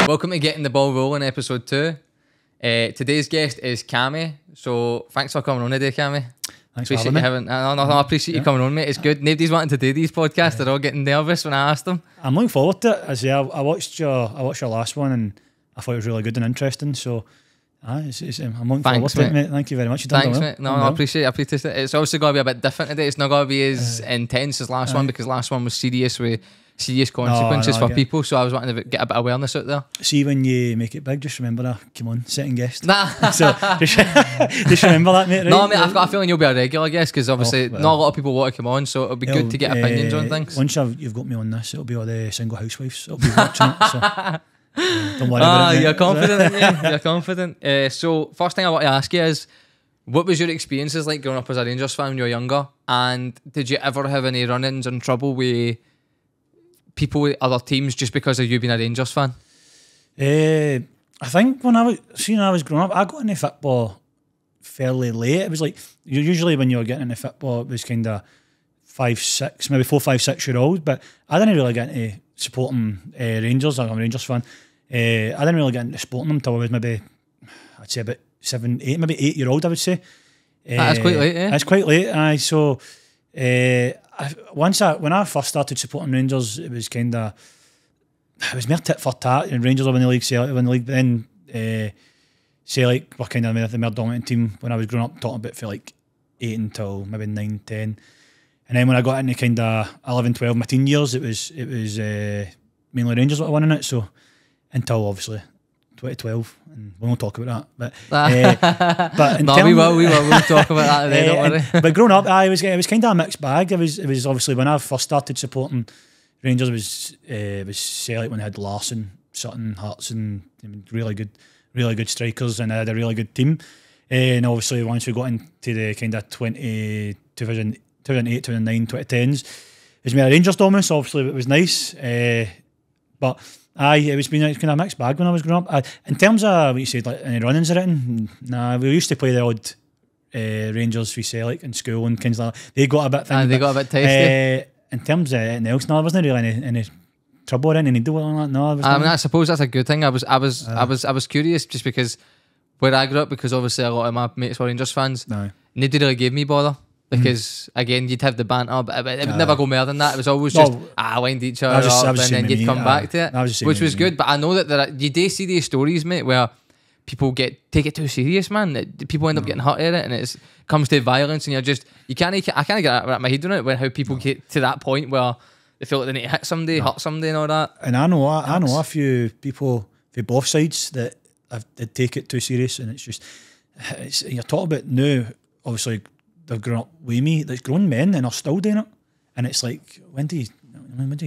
Welcome to Getting the Ball Rolling, episode 2. Today's guest is Cammy. So thanks for coming on today, Cammy. Thanks Appreciate for you having me. I appreciate you coming on, mate. It's good. Nobody's wanting to do these podcasts. They're all getting nervous when I ask them. I'm looking forward to it. I say I watched your last one and I thought it was really good and interesting. So I'm looking forward to it, mate. Thank you very much. Thanks, mate. No, I appreciate it. It's also got to be a bit different today. It's not going to be as intense as last one because last one was serious with serious consequences for people. So I was wanting to get a bit of awareness out there. See, when you make it big, just remember come on, second guest. Nah. So just remember that, mate. Right? No, mate, I've got a feeling you'll be a regular guest because obviously not a lot of people want to come on, so it'll be good to get opinions on things. Once you've got me on this, it'll be all the single housewives. It'll be watching it. So don't worry about it. You're confident, mate. You're confident. So first thing I want to ask you is, what was your experiences like growing up as a Rangers fan when you were younger? And did you ever have any run-ins and trouble with people with other teams just because of you being a Rangers fan? I think when I was growing up, I got into football fairly late. It was like usually when you were getting into football, it was kind of 5, 6, maybe 4, 5, 6 year old. But I didn't really get into supporting Rangers. I'm a Rangers fan. I didn't really get into supporting them until I was maybe, I'd say about 7, 8, maybe 8 year old. I would say. That's quite late. Yeah, that's quite late. So. When I first started supporting Rangers, it was more tit for tat. And Rangers were in the league, Celtic were in the league. But then Celtic were kind of the more dominant team when I was growing up. Talking about for like 8 until maybe 9, 10, and then when I got into kind of 11, 12, my teen years, it was mainly Rangers that were winning it. So until obviously 2012, and we won't talk about that. But no, we will. We'll talk about that today. Don't worry. But growing up, it was kind of a mixed bag. It was obviously when I first started supporting Rangers, it was Celtic when they had Larsson, Sutton, Hartson, really good strikers, and they had a really good team. And obviously once we got into the kind of 2008, 2009, 2010s, it was more Rangers dominance. Obviously it was nice, but. It was kind of a mixed bag when I was growing up. In terms of what you said, like any run-ins or anything, nah, we used to play the odd Rangers v Celtic in school and things like that. They got a bit tasty. In terms of anything else, no, there wasn't really any trouble or anything to do with that. No, I suppose that's a good thing. I was curious just because where I grew up, because obviously a lot of my mates were Rangers fans. No. Nobody really gave me bother. Because again, you'd have the banter, but it would never go more than that. It was always just wind each other up, and then you'd come back to it, which was good. But I know that you do see these stories, mate, where people take it too serious, man. People end up getting hurt at it, and it comes to violence, and I can't get my head on it when how people get to that point where they feel like they need to hit somebody, hurt somebody, and all that. And I know a few people for both sides that they take it too serious, and you're talking about now, obviously. They've grown up with me. There's grown men and are still doing it, and it's like when do you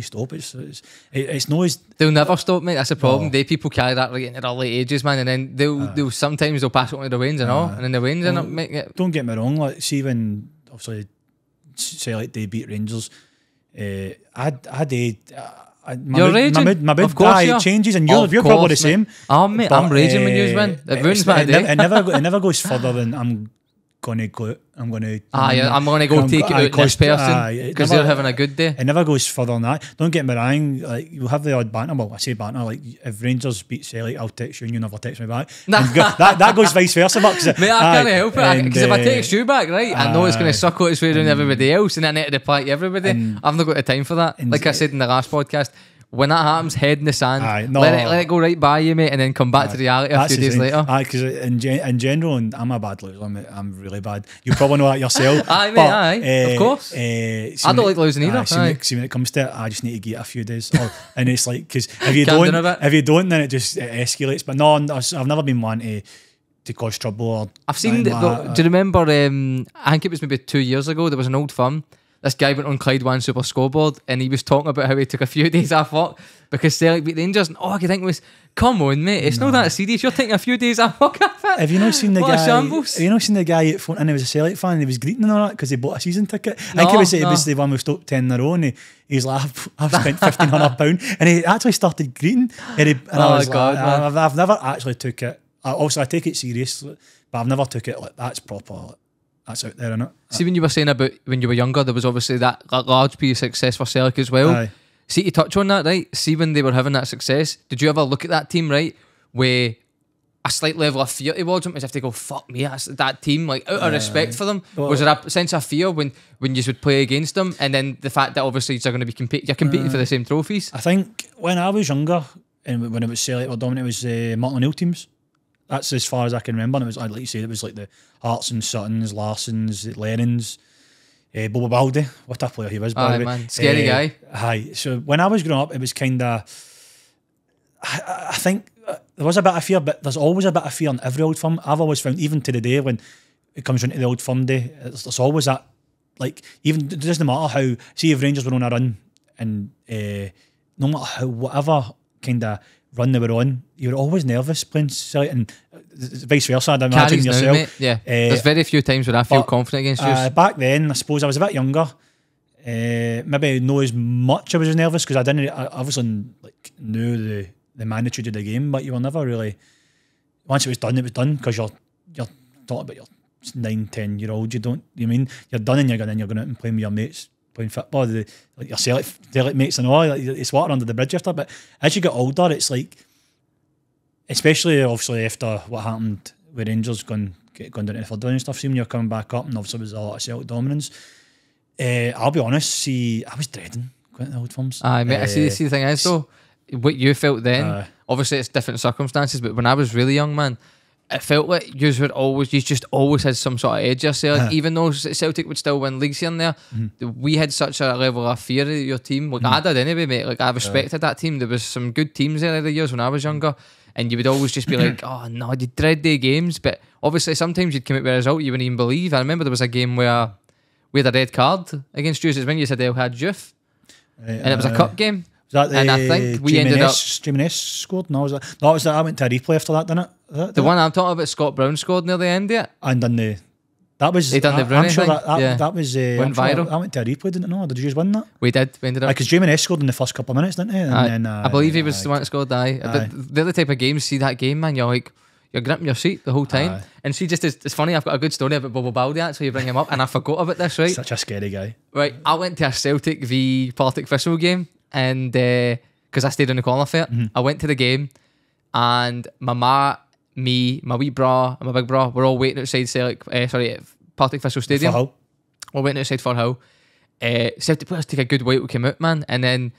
stop? It's no. They'll never stop, mate. That's the problem. They people carry that like into their late ages, man, and then they'll sometimes pass it on to the Waynes and all, and then the Waynes end up making it. Don't get me wrong. Like, see when obviously say like they beat Rangers, my mood changes, and you're probably the same. Mate, I'm raging when you win. It ruins my day. It never goes further than I'm gonna go. I'm gonna go take it out this person because they're having a good day. It never goes further than that. Don't get me wrong. Like, you'll have the odd banter. Well, I say banter. Like, if Rangers beat Celtic, I'll text you and you never text me back. That goes vice versa. Mate, I can't help it because if I text you back, right, I know it's gonna suck out its way around everybody else, and I need to reply to everybody. I've not got the time for that. Like I said in the last podcast. When that happens, head in the sand, let it go right by you, mate, and then come back to reality a few days later. Because in general, and I'm a bad loser, I'm really bad. You probably know that yourself. Of course. I don't like losing either. See, when it comes to it, I just need to get a few days. And it's like, because if you don't, then it escalates. But no, I've never been one to cause trouble. Or I've seen that. Do you remember, I think it was maybe 2 years ago, there was an old firm. This guy went on Clyde One Super Scoreboard and he was talking about how he took a few days off work because Celtic beat Rangers, and all I could think was, come on, mate, it's not that serious. You're taking a few days off work. Have you not seen the guy? Have you not seen the guy at front and he was a Celtic fan and he was greeting and all that because he bought a season ticket? I think it was the one we stopped 10 in a row, and he's like, I've spent £1,500, and he actually started greeting. I've never actually took it. Also, I take it serious, but I've never took it like that's proper. That's out there, innit? See, when you were saying about when you were younger, there was obviously that large piece of success for Celtic as well. Aye. See, to touch on that, right? See, when they were having that success, did you ever look at that team, right, where a slight level of fear towards them, as if they go, fuck me, that's that team, like out of respect for them? Was there a sense of fear when you would play against them, and then the fact that obviously you're going to be you're competing for the same trophies? I think when I was younger, and when it was Celtic were dominant, it was Martin O'Neill teams. That's as far as I can remember. And it was, like you said, it was like the Hartsons, Suttons, Larsons, Lennons, Bobo Baldi. What a player he was, by the way. Man, scary guy. Aye. So when I was growing up, it was kind of, I think there was a bit of fear, but there's always a bit of fear in every Old Firm. I've always found, even to the day when it comes into the Old Firm day, there's always that, like, even, it doesn't matter how, see if Rangers were on a run, and no matter how, whatever kind of run they were on, you were always nervous playing Celtic, and vice versa, I'd imagine Carries yourself. now, mate. Yeah. There's very few times where I feel confident against you. Back then, I suppose I was a bit younger. Maybe not as much I was nervous, because I obviously like knew the magnitude of the game, but you were never really, once it was done, because you're talking about your 9-10-year-old, you mean you're done, and you're going out and playing with your mates, playing football, like your Celtic mates and all, like, it's water under the bridge after. But as you get older, it's like, especially obviously after what happened with Rangers going down to the third and stuff, seeing you're coming back up, and obviously there was a lot of Celtic dominance. I'll be honest, I was dreading going to the Old Firms. Aye, mate, I see the thing is though, what you felt then, obviously it's different circumstances, but when I was really young, man, it felt like you just always had some sort of edge yourself. Even though Celtic would still win leagues here and there, we had such a level of fear of your team. Like I did anyway, mate. Like I respected that team. There was some good teams there in the years when I was younger, and you would always just be like, oh no, you dread the games. But obviously sometimes you'd come out with a result you wouldn't even believe. I remember there was a game where we had a red card against you. It's when you said they had youth, and it was a cup game. Was that and I think we ended up. Jimenez scored? No, was that? No, was that? I went to a replay after that, didn't it? The one I'm talking about, Scott Brown scored near the end of it. And done that was. He done the I'm sure thing. that was. Went viral. I went to a replay, didn't know? Did you just win that? We did. We ended up. Because Jimenez scored in the first couple of minutes, didn't he? And then, I believe he was the one that scored. But the other type of games, see that game, man, you're gripping your seat the whole time. And see, it's funny, I've got a good story about Bobo Baldi, actually, you bring him up, and I forgot about this, right? Such a scary guy. Right, I went to a Celtic v Partick Thistle game, and because I stayed in the corner for it, I went to the game, and my ma, me, my wee bra, and my big bra, we're all waiting outside Partick Thistle Stadium. We're waiting outside Firhill. Celtic players take a good while to come out, man, and then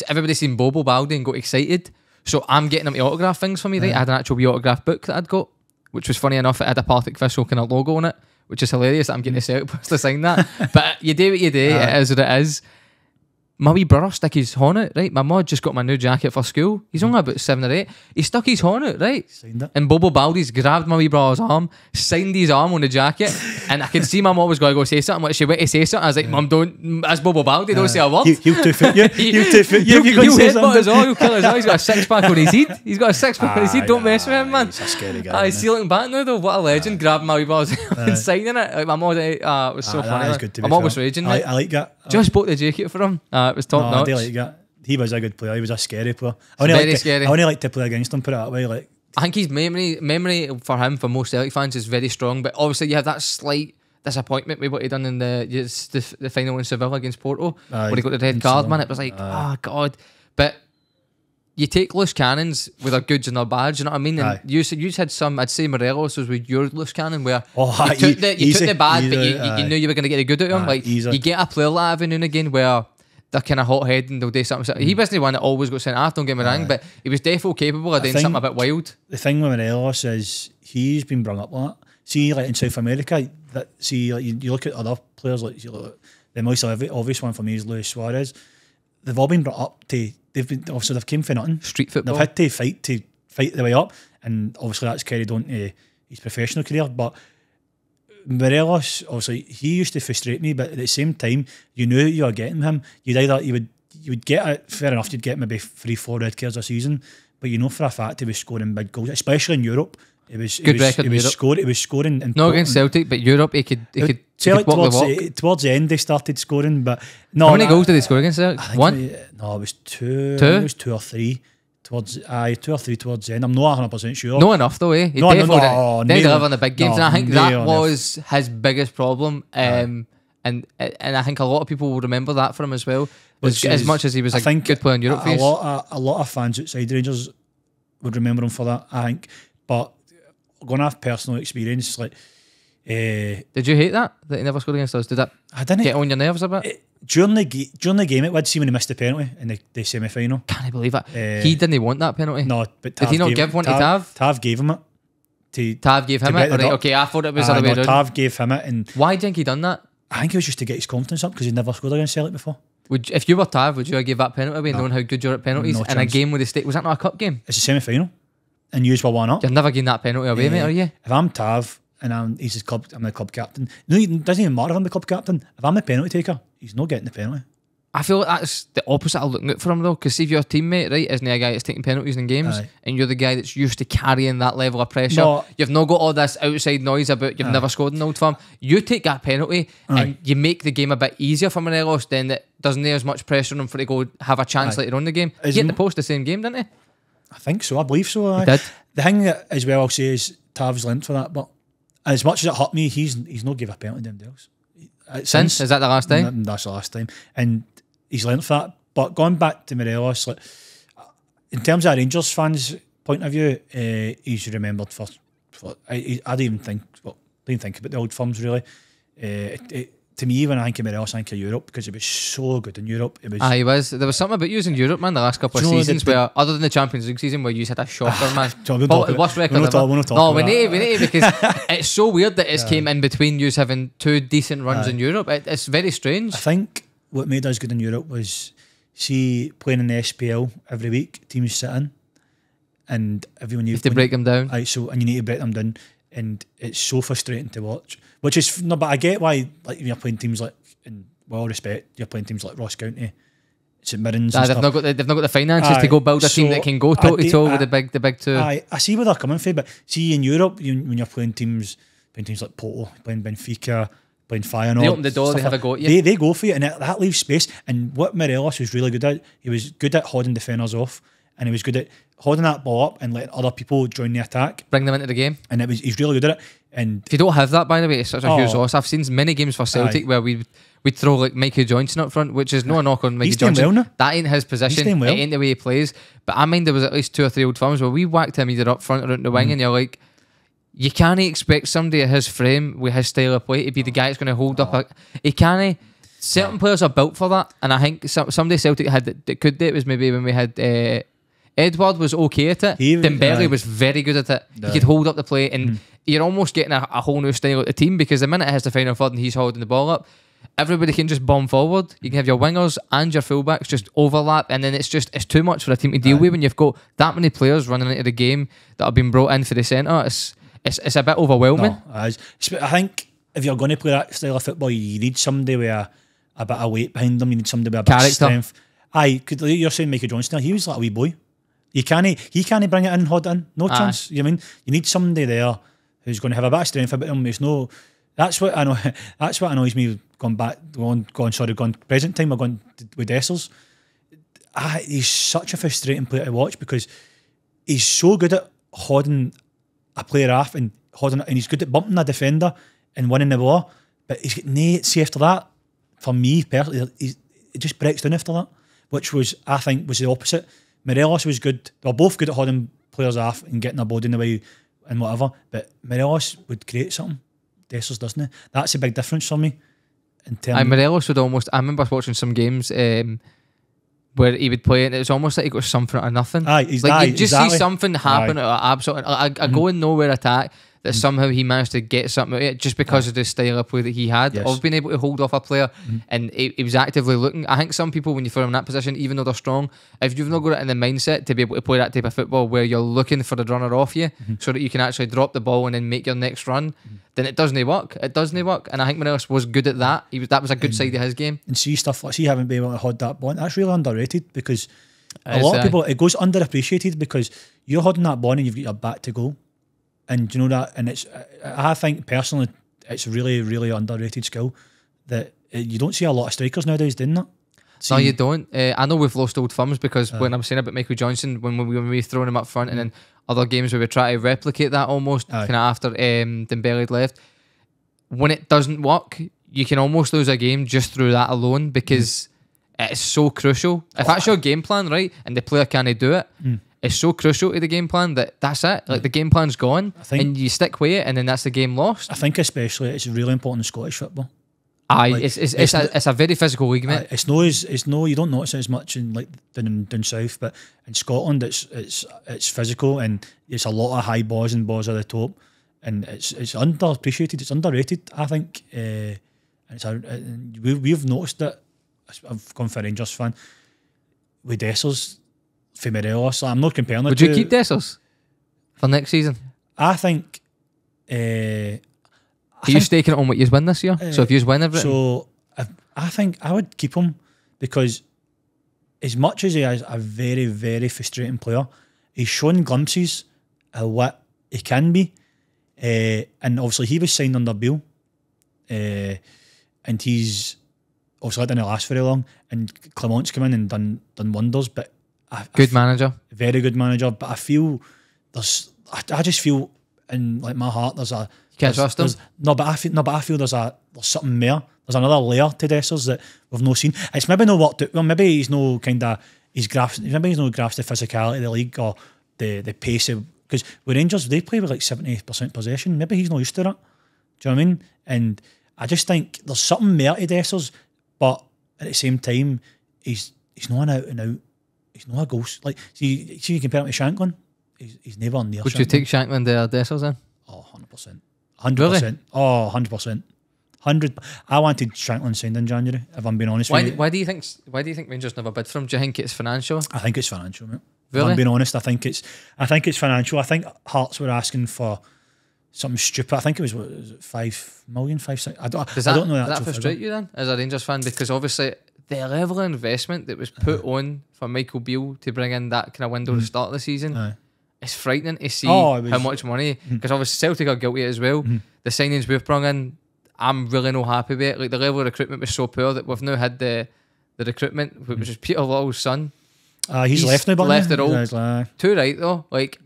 everybody seen Bobo Baldi and got excited. So I'm getting him to autograph things for me, right? I had an actual wee autograph book that I'd got, which was funny enough. It had a Partick Thistle kind of logo on it, which is hilarious that I'm getting a Celtic players to sign that. But you do what you do, it is what it is. My wee brother stuck his horn out, right? My mum just got my new jacket for school. He's only about 7 or 8. He stuck his horn out, right? Signed it. And Bobo Baldi's grabbed my wee brother's arm, signed his arm on the jacket, and I could see my mum was going to go say something. Like she went to say something. I was like, Mum, don't, that's Bobo Baldi, don't say a word. He'll two-foot you. He'll two-foot you. He'll headbutt us all, he'll kill us all. He's got a six-pack on his head. He's got a six-pack on his head. Don't mess with him, man. He's a scary guy. I see looking back now though, what a legend, grabbing my wee brother's arm and signing it. Like my mum was it was so funny. That is good to be my mum was raging, mate. I like that. Just bought the jacket for him. It was top notch. I like that. He was a good player. He was a scary player. Scary. I only like to play against him, put it that way. Like, I think his memory for him, for most Celtic fans, is very strong. But obviously, you have that slight disappointment with what he done in the final in Seville against Porto, where he got the red card. Man, it was like, oh god. But you take loose cannons with their goods and their bads. You know what I mean? And you had some. I'd say Morelos was with your loose cannon, where you took the bad, but you knew you were going to get the good out of him. Like easy. You get a player like every now and again where they're kind of hot-headed and they'll do something. He wasn't the one that always got sent off, don't get me wrong, but he was definitely capable of doing something a bit wild. The thing with Morelos is he's been brought up like that. See, like in South America, like, you look at other players, like the most obvious one for me is Luis Suarez. They've all been brought up to, they've came for nothing. Street football. They've had to fight their way up, and obviously that's carried on to his professional career, but Morelos, obviously, he used to frustrate me, but at the same time, you knew you were getting him. You would get it, fair enough, you'd get maybe 3-4 red cards a season, but you know for a fact he was scoring big goals, especially in Europe. He was scoring in not against Celtic, but Europe, he could Celtic walk the walk. Towards the end, they started scoring, but no. How many goals did they score against Celtic? One? It was two. It was 2 or 3. 2 or 3 towards the end. I'm not 100% sure. No enough though, eh? He delivered on the big games, and I think that was his biggest problem. And I think a lot of people will remember that for him as well. As much as he was a good player in Europe. A lot of fans outside Rangers would remember him for that, I think. But going off personal experience, like... did you hate that he never scored against us? Did that get on your nerves a bit? During the game, it would see when he missed the penalty in the semi-final. Can't I believe it? He didn't want that penalty. No, but Tav did he not give one to Tav? Tav gave him it. Tav gave him it? Right, okay, I thought it was the other way around. Tav gave him it. And why didn't he done that? I think it was just to get his confidence up because he'd never scored against Celtic before. If you were Tav, would you have gave that penalty away knowing how good you're at penalties? No, in a game with the state, was that not a cup game? It's a semi-final. And you were 1-up. You're never getting that penalty away, mate, are you? If I'm Tav and I'm the club captain, no, it doesn't even matter if I'm the club captain. If I'm the penalty taker, he's not getting the penalty. I feel like that's the opposite of looking out for him though, because see if your teammate, right, isn't he a guy that's taking penalties in games, and you're the guy that's used to carrying that level of pressure, you've not got all this outside noise about you've never scored in Old Firm, you take that penalty and you make the game a bit easier for Morelos, then it doesn't have as much pressure on him for to go have a chance later on in the game. He hit the post the same game, didn't he? I think so, I believe so. He did. The thing that as well I'll say is Tav's linked for that, but as much as it hurt me, he's not give a penalty to anybody else. Since? Is that the last time? That's the last time. And he's learned for that. But going back to Morelos, like, in terms of a Rangers fans' point of view, he's remembered for I didn't even think about the Old Firms really. To me, when I think of Morelos, I think of Europe because he was so good in Europe. He was. There was something about you in Europe, man, the last couple of seasons where, other than the Champions League season, where you had a shocker, man. Worst record ever. No, we need to because it's so weird that it's came in between you having two decent runs in Europe. It's very strange. I think what made us good in Europe was, see, playing in the SPL every week, teams sit in, and everyone you have to break them down. And you need to break them down, and it's so frustrating to watch. Which is no, but I get why, like, you're playing teams like, in all respect, you're playing teams like Ross County, St Mirren's. They've not got the finances to go build a team that can go toe to toe with the big two. I see where they're coming from, but see in Europe, when you're playing teams like Porto, playing Benfica, playing Feyenoord, they open the door, they have a go at you. They go for you, and that leaves space. And what Morelos was really good at, he was good at holding defenders off, and he was good at holding that ball up and letting other people join the attack, bring them into the game. And he's really good at it. And if you don't have that, by the way, it's such a huge loss. I've seen many games for Celtic where we'd throw like Mikey Johnson up front, which is no knock on Mikey Johnson. Well, that ain't his position. It ain't the way he plays. But I mind there was at least 2 or 3 Old Firms where we whacked him either up front or out the wing, and you're like, you can't expect somebody at his frame with his style of play to be the guy that's going to hold up. He can't. Certain players are built for that, and I think somebody Celtic had that could do it was maybe when we had. Edward was okay at it. Dembele was very good at it. He could hold up the play, and you're almost getting a whole new style at the team, because the minute it has the final third and he's holding the ball up, everybody can just bomb forward. You can have your wingers and your fullbacks just overlap, and then it's too much for a team to deal with when you've got that many players running into the game that have been brought in for the centre. It's a bit overwhelming. No, I think if you're going to play that style of football, you need somebody with a bit of weight behind them. You need somebody with a bit of strength. You're saying Michael Johnson, he was like a wee boy. He can't bring it in, hold it in. No chance. You mean you need somebody there who's going to have a bit of strength about him. That's what I know. That's what annoys me. Going present time. We're going with Dessers. He's such a frustrating player to watch because he's so good at holding a player off and he's good at bumping a defender and winning the ball. But he's got see after that. For me personally, it just breaks down after that, which I think was the opposite. Morelos was good. They were both good at holding players off and getting their body in the way and whatever. But Morelos would create something. Dessers doesn't he? That's a big difference for me. Morelos would almost. I remember watching some games where he would play, and it was almost like he got something out of nothing. You just see something happen out of absolutely a going nowhere attack that somehow he managed to get something out of it just because of the style of play that he had, of being able to hold off a player, and he was actively looking. I think some people, when you throw them in that position, even though they're strong, if you've not got it in the mindset to be able to play that type of football where you're looking for the runner off you so that you can actually drop the ball and then make your next run, then it doesn't work. It doesn't work. And I think Morelos was good at that. That was a good side of his game. And see stuff like having been able to hold that ball, that's really underrated, because a lot of people, it goes underappreciated because you're holding that ball and you've got your back to goal. And you know that, and I think personally, it's really, really underrated skill that you don't see a lot of strikers nowadays doing that. No, you don't. I know we've lost Old Firms because when I'm saying about Michael Johnson, when we were throwing him up front, and then other games where we try to replicate that almost kind of after Dembele had left, when it doesn't work, you can almost lose a game just through that alone because it's so crucial. If that's your game plan, right, and the player can't do it, it's so crucial to the game plan that's it. Like the game plan's gone, and you stick with it, and then that's the game lost. I think especially it's really important in Scottish football. Aye, like, it's a very physical league, mate. It's no you don't notice it as much in like down south, but in Scotland it's physical and it's a lot of high balls and balls at the top, and it's underappreciated, it's underrated, I think. We've noticed it. I've gone for a Rangers fan with Dessers for Morelos. I'm not comparing it. Would you keep Dessers for next season? I think. Are you staking it on what you win this year? So if you win everything, so I think I would keep him because as much as he is a very, very frustrating player, he's shown glimpses of what he can be, and obviously he was signed under Bill, and he's obviously that didn't last very long. And Clement's come in and done wonders, but good manager, very good manager. But I feel I just feel in like my heart there's a. Can't trust him. But I feel there's something more. There's another layer to Dessers that we've not seen. It's maybe not worked out. Well, maybe he's no kind of maybe he's no grasped the physicality of the league or the pace of, because with Rangers they play with like 70% possession. Maybe he's not used to that. Do you know what I mean? And I just think there's something more to Dessers, but at the same time he's not an out and out. He's not a ghost. Like see you compare him to Shanklin. He's never near. Would you take Shanklin to Dessers then? Oh, 100%. 100%. Really? Oh, 100%. 100. I wanted Shanklin signed in January, if I'm being honest with you. Why do you think Rangers never bid for him? Do you think it's financial? I think it's financial, mate. Really? If I'm being honest, I think it's financial. I think Hearts were asking for something stupid. I think it was 5 million, 5, 6. I don't know that. Does that frustrate you then, as a Rangers fan? Because obviously the level of investment that was put on for Michael Beale to bring in that kind of window to start the season. It's frightening to see how much money, because obviously Celtic are guilty as well. The signings we've brought in, I'm really not happy with it. Like the level of recruitment was so poor that we've now had the recruitment, which is Peter Little's son. He's left now, but left the role. Too right though. Like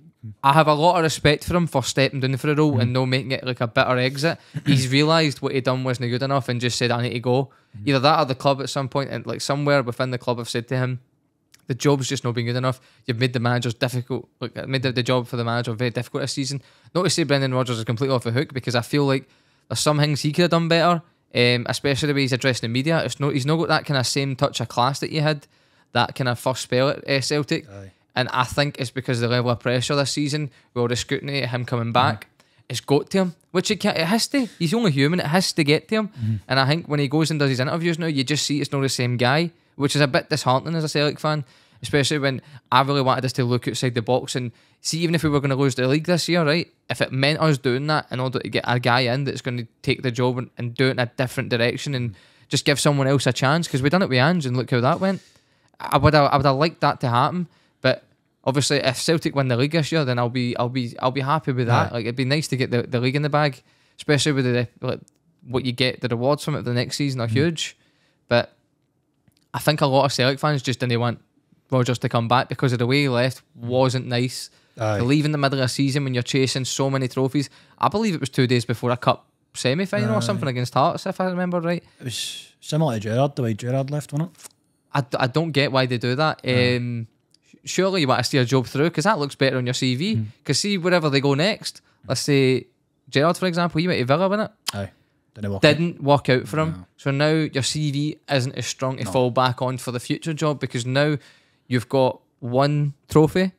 I have a lot of respect for him for stepping down for the role and not making it like a bitter exit. He's realised what he done wasn't good enough and just said, I need to go. Either that or the club at some point, and like somewhere within the club have said to him, the job's just not been good enough. You've made the managers difficult. Like, made the job for the manager very difficult this season. Not to say Brendan Rodgers is completely off the hook, because I feel like there's some things he could have done better, especially the way he's addressing the media. He's not got that kind of same touch of class that he had, that kind of first spell at Celtic. And I think it's because of the level of pressure this season, with all the scrutiny of him coming back, it's got to him. Which it has to. He's only human. It has to get to him. And I think when he goes and does his interviews now, you just see it's not the same guy, which is a bit disheartening as a Celtic fan, especially when I really wanted us to look outside the box and see, even if we were going to lose the league this year, right, if it meant us doing that in order to get a guy in that's going to take the job and do it in a different direction and just give someone else a chance, because we done it with Ange and look how that went. I would have liked that to happen, but obviously if Celtic win the league this year, then I'll be happy with that. Like, it'd be nice to get the league in the bag, especially with what you get, the rewards from it the next season are huge. But I think a lot of Celtic fans just didn't want Rodgers to come back because of the way he left wasn't nice. To leave in the middle of a season when you're chasing so many trophies. I believe it was 2 days before a cup semi-final or something against Hearts, if I remember right. It was similar to Gerrard, the way Gerrard left, wasn't it? I don't get why they do that. Surely you want to steer a job through, because that looks better on your CV. Because see, wherever they go next, let's say Gerrard, for example, he went to Villa, wasn't it? Aye. Didn't work out for him. So now your CV isn't as strong to fall back on for the future job, because now you've got one trophy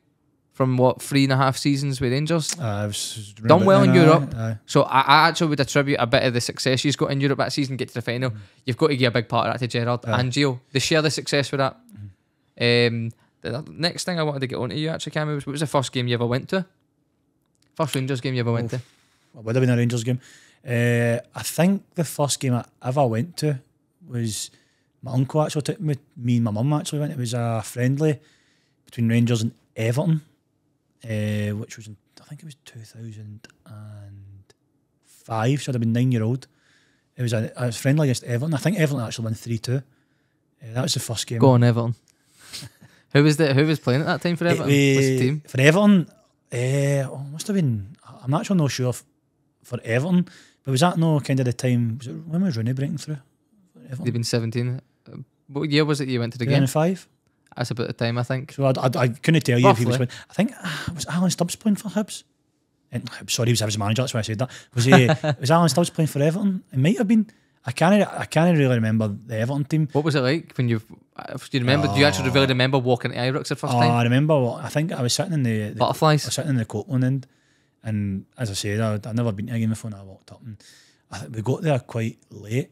from 3.5 seasons with Rangers. Done well in Europe. So I actually would attribute a bit of the success he's got in Europe that season, get to the final. You've got to give a big part of that to Gerrard and Gio. They share the success with that. The next thing I wanted to get on to you actually, Cammy, was what was the first game you ever went to? First Rangers game you ever went to? It would have been a Rangers game. I think the first game I ever went to was my uncle actually took me and my mum actually went. It was a friendly between Rangers and Everton, which was I think it was 2005, so I'd have been 9-year-old. It was a friendly against Everton. I think Everton actually won 3-2. That was the first game. Go on, Everton. Who was playing at that time for Everton? What's the team? For Everton, must have been. I'm actually not sure for Everton, But was that no kind of the time? When was Rooney breaking through? They've been 17. What year was it you went to the game? 2005. That's about the time, I think. So I couldn't tell you if he was. I think was Alan Stubbs playing for Hibs. And sorry, he was Hibs manager. That's why I said that. Was Alan Stubbs playing for Everton? It might have been. I can't really remember the Everton team. What was it like when do you remember? Do you actually really remember walking to Ibrox the first time? I remember. I think I was sitting in the Butterflies. I was sitting in the Copeland end, and as I said, I'd never been to a game before. And I walked up, and I think we got there quite late,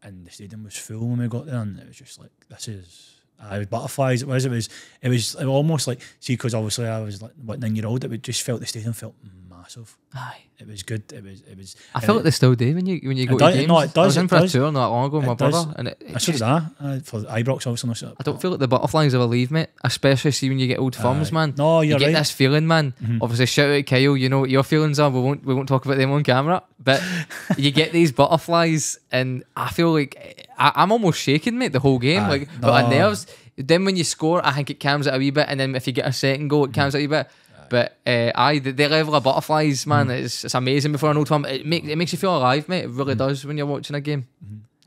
and the stadium was full when we got there, and it was just like, this is. It was Butterflies. It was almost like, see, because obviously I was like 9-year-old. It just felt, the stadium felt massive. Aye, it was good. It was. I feel like they still do when you go to games. No, it does. I was in for a tour not long ago with my brother, and so did I for Ibrox. Obviously, I don't feel like the Butterflies ever leave, mate. Especially see when you get old firms, man. No, you get this feeling, man. Obviously, shout out to Kyle. You know what your feelings are. We won't talk about them on camera, but you get these butterflies, and I feel like I'm almost shaking, mate, the whole game. But my nerves. Then when you score, I think it calms it a wee bit, and then if you get a second goal, it calms it a wee bit. But the level of Butterflies, man, it's amazing before an old firm. It makes you feel alive, mate. It really does when you're watching a game.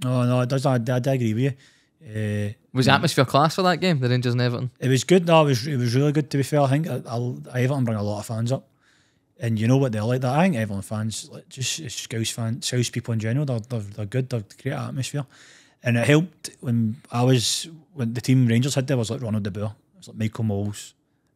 Oh no, it does. I agree with you. Was the atmosphere class for that game, the Rangers and Everton? It was good. No, it was really good, to be fair. I think Everton bring a lot of fans up, and you know what they're like. That I think Everton fans, like just Scouse people in general, they're good. They're great atmosphere, and it helped when the team Rangers had there was like Ronald de Boer, it was like Michael Moles.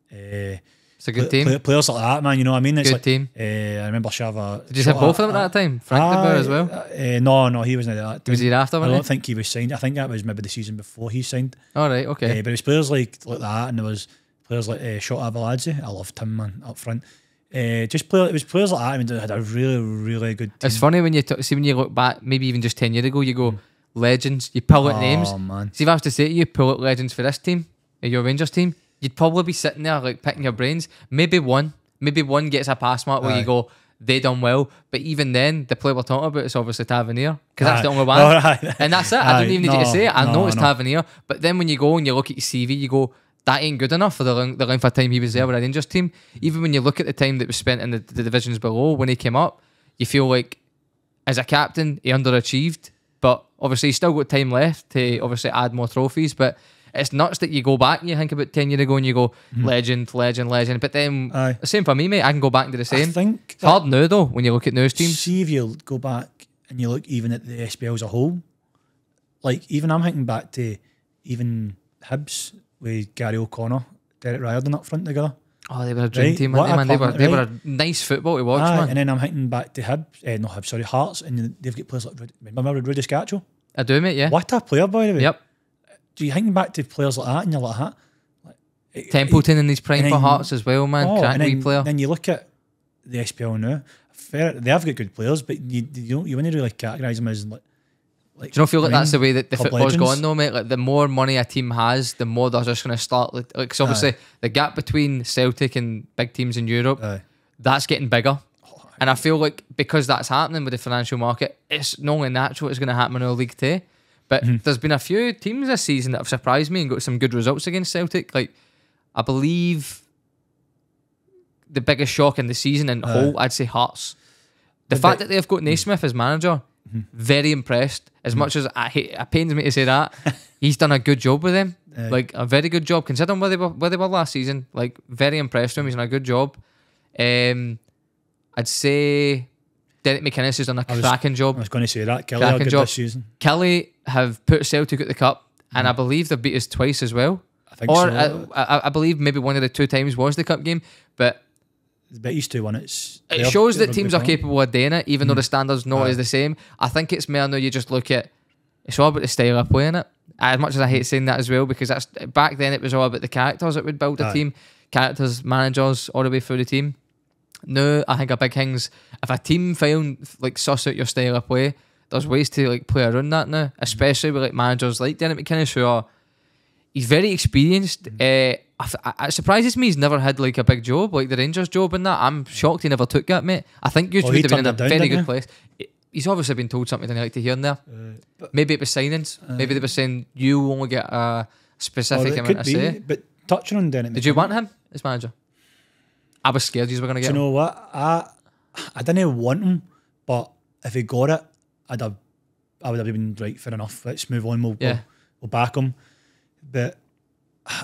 It's a good team. Players like that, man. You know what I mean? It's good like, team. I remember Shava. Did you have both of them at that time? Frank de Boer as well? No, he wasn't at that time. Was he after? I don't think he was signed. I think that was maybe the season before he signed. All right, okay. But it was players like that, and there was players like Shota Avaladze. I loved him, man, up front. It was players like that. I mean, they had a really, really good team. It's funny when you see when you look back, maybe even just 10 years ago, you go legends. You pull out names. Man. See, if I was to say to you, pull out legends for this team, your Rangers team, you'd probably be sitting there like picking your brains. Maybe one gets a pass mark where you go, they done well. But even then, the player we're talking about is obviously Tavernier, because that's the only one. And that's it. I don't even need you to say it. I know it's Tavernier. But then when you go and you look at your CV, you go, that ain't good enough for the length of time he was there with a Rangers team. Even when you look at the time that was spent in the divisions below, when he came up, you feel like as a captain, he underachieved. But obviously, he's still got time left to obviously add more trophies. But it's nuts that you go back and you think about 10 years ago and you go, legend. But then, the same for me, mate. I can go back and do the same. I think it's hard now, though, when you look at those teams. See, if you go back and you look even at the SPL as a whole, like, even I'm thinking back to even Hibs with Gary O'Connor, Derek Riordan up front together. Oh, they were a dream team, weren't they, man? They were a nice football to watch, man. And then I'm thinking back to Hearts, and they've got players like, remember Rudy Scaccio? I do, mate, yeah. What a player, by the way. Yep. Do you think back to players like that and you're like that? Templeton in his prime for Hearts as well, man. Crack player. Then you look at the SPL now. They have got good players, but you wouldn't really categorise them as like. Do you not feel like that's the way that the football's gone, though, mate? Like, the more money a team has, the more they're just going to start. Like, so obviously, the gap between Celtic and big teams in Europe, that's getting bigger. And I feel like because that's happening with the financial market, it's not only natural it's going to happen in our league too. But there's been a few teams this season that have surprised me and got some good results against Celtic. Like, I believe the biggest shock in the season in whole, I'd say Hearts. The fact that they've got Naismith as manager, very impressed. As much as it pains me to say that, he's done a good job with them. Like, a very good job considering where they were last season. Like, very impressed with him. He's done a good job. I'd say Derek McInnes has done a cracking job. I was going to say that. Kelly had a good this season. Kelly have put Celtic at the cup, and I believe they've beat us twice as well. I think so. I believe maybe one of the 2 times was the cup game, but the bit used to one. It shows that teams are capable of doing it, even though the standards not as the same. I think it's more now you just look at, it's all about the style of playing it. As much as I hate saying that as well, because that's back then it was all about the characters that would build a team, characters, managers, all the way through the team. Now I think a big thing's if a team suss out your style of play, there's ways to like play around that now, especially with like managers like Derek McInnes who are. He's very experienced. It surprises me he's never had like a big job like the Rangers job and that. I'm shocked he never took that, mate. I think you would have been in a very good place. He's obviously been told something I like to hear in there. Maybe it was signings. Maybe they were saying you only get a specific amount of say. But touching on Derek, did you want him as manager? I was scared you were going to get him. Do you know what? I didn't want him, but if he got it, I would have been right, fair enough. Let's move on. We'll back him. But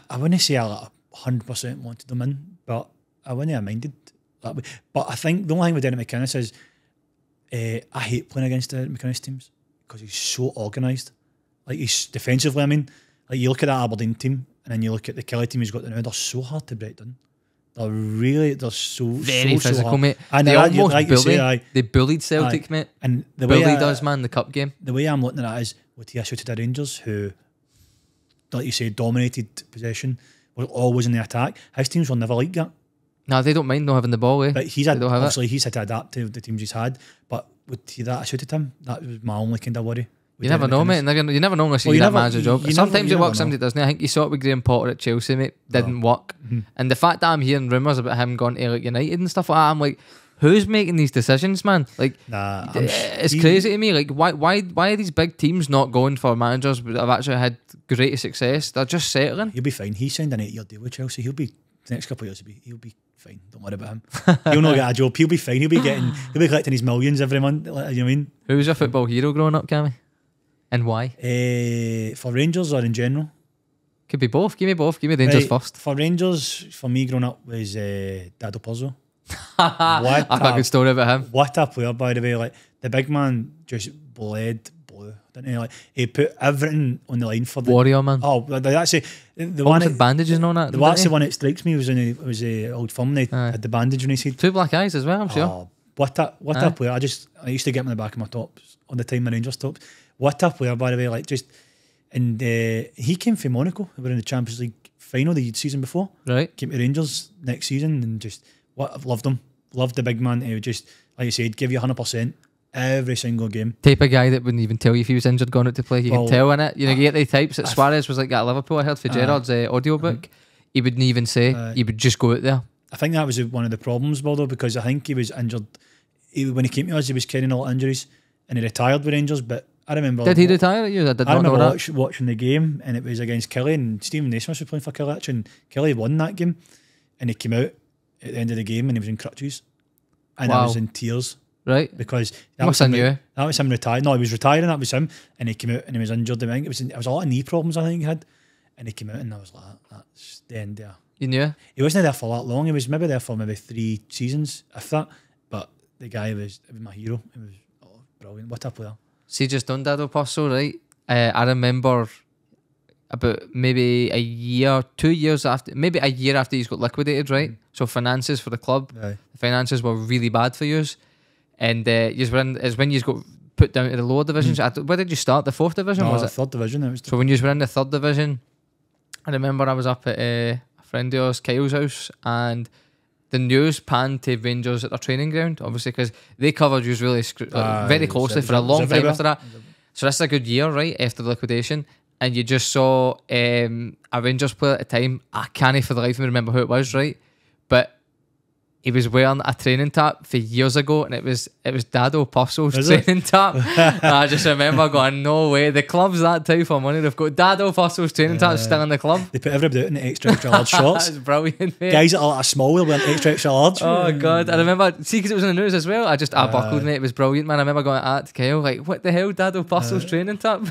I wouldn't say I 100% wanted him in, but I wouldn't have minded that way. But I think the only thing with Derek McInnes is I hate playing against the McInnes teams because he's so organised. Like, he's defensively, I mean, like, you look at that Aberdeen team and then you look at the Kelly team he's got now, they're so hard to break down. They're so very so physical, hard. mate. And they almost like bully. They bullied Celtic, mate. And the bullied way us, man, the cup game. The way I'm looking at it is, what he suited the Rangers, who, like you say, dominated possession, were always in the attack. His teams will never like that. No, they don't mind not having the ball, eh? But he's had to adapt to the teams he's had. But would that suited him? That was my only kind of worry. You never know, mate. You never know unless you do that manager job. Sometimes it works, sometimes it doesn't. I think you saw it with Graham Potter at Chelsea, mate. Didn't work. Mm-hmm. And the fact that I'm hearing rumours about him going to like United and stuff like that, I'm like, who's making these decisions, man? Like, it's crazy to me. Like, why are these big teams not going for managers that have actually had great success? They're just settling. He'll be fine. He signed an 8-year deal with Chelsea. He'll be the next couple of years. He'll be fine. Don't worry about him. He'll not get a job. He'll be fine. He'll be collecting his millions every month. You know what I mean? Who was your football hero growing up, Cammy? And why? For Rangers or in general? Could be both. Give me both. Give me Rangers first. For Rangers, for me growing up was Dado Pozzo. I've got a good story about him. What a player, by the way. Like, the big man just bled blue, didn't he? Like, he put everything on the line for the warrior, man. Oh, that's it. The one with bandages and all that. That's the one that strikes me. Was the old film. They had the bandage on his head. 2 black eyes as well, I'm sure. Oh, what a player! I used to get him in the back of my tops on the time, my Rangers tops. What a player, by the way. Like, just, and he came from Monaco. We were in the Champions League final the season before. Right. Came to Rangers next season and just I've loved him. Loved the big man. He would just, like you said, give you 100% every single game. Type of guy that wouldn't even tell you if he was injured going out to play. You can tell in it. You know, you get the types that Suarez was like at Liverpool. I heard for Gerrard's audiobook. He wouldn't even say. He would just go out there. I think that was one of the problems, Baldo, because I think he was injured. When he came to us, he was carrying a lot of injuries and he retired with Rangers, but I remember... Did he retire at you? I remember watching the game and it was against Kelly and Stephen Naismith was playing for Kelly and Kelly won that game and he came out at the end of the game and he was in crutches and I was in tears. Right. Because that was him retiring. No, he was retiring, that was him, and he came out and he was injured. I think it was a lot of knee problems I think he had and he came out and I was like, that's the end there. You knew? He wasn't there for that long. He was maybe there for maybe 3 seasons, if that, but the guy was my hero. He was brilliant. What a player. See, just done Dado Pozzo, right? I remember about maybe 2 years after, maybe a year after he's got liquidated, right? So finances for the club, the finances were really bad for yous. And it's when you got put down to the lower divisions. Where did you start? The 4th division, was it? 3rd division. So when you were in the 3rd division, I remember I was up at a friend of yours, Kyle's house, and the news panned to Rangers at their training ground, obviously, because they covered you really very closely for a long time after that. So that's a good year, right, after the liquidation. And you just saw a Rangers player at the time. I can't for the life of me remember who it was, right? But he was wearing a training top for years ago, and it was Dado Pozzo's training top. I just remember going, no way, the club's that type of money. They've got Dado Pozzo's training top still in the club. They put everybody out in the extra large shorts. That's brilliant, mate. Guys that are like a small will wear extra large. Oh god, I remember, see, because it was in the news as well. I buckled, mate. It was brilliant, man. I remember going at to Kyle like, what the hell, Dado Pozzo's training top?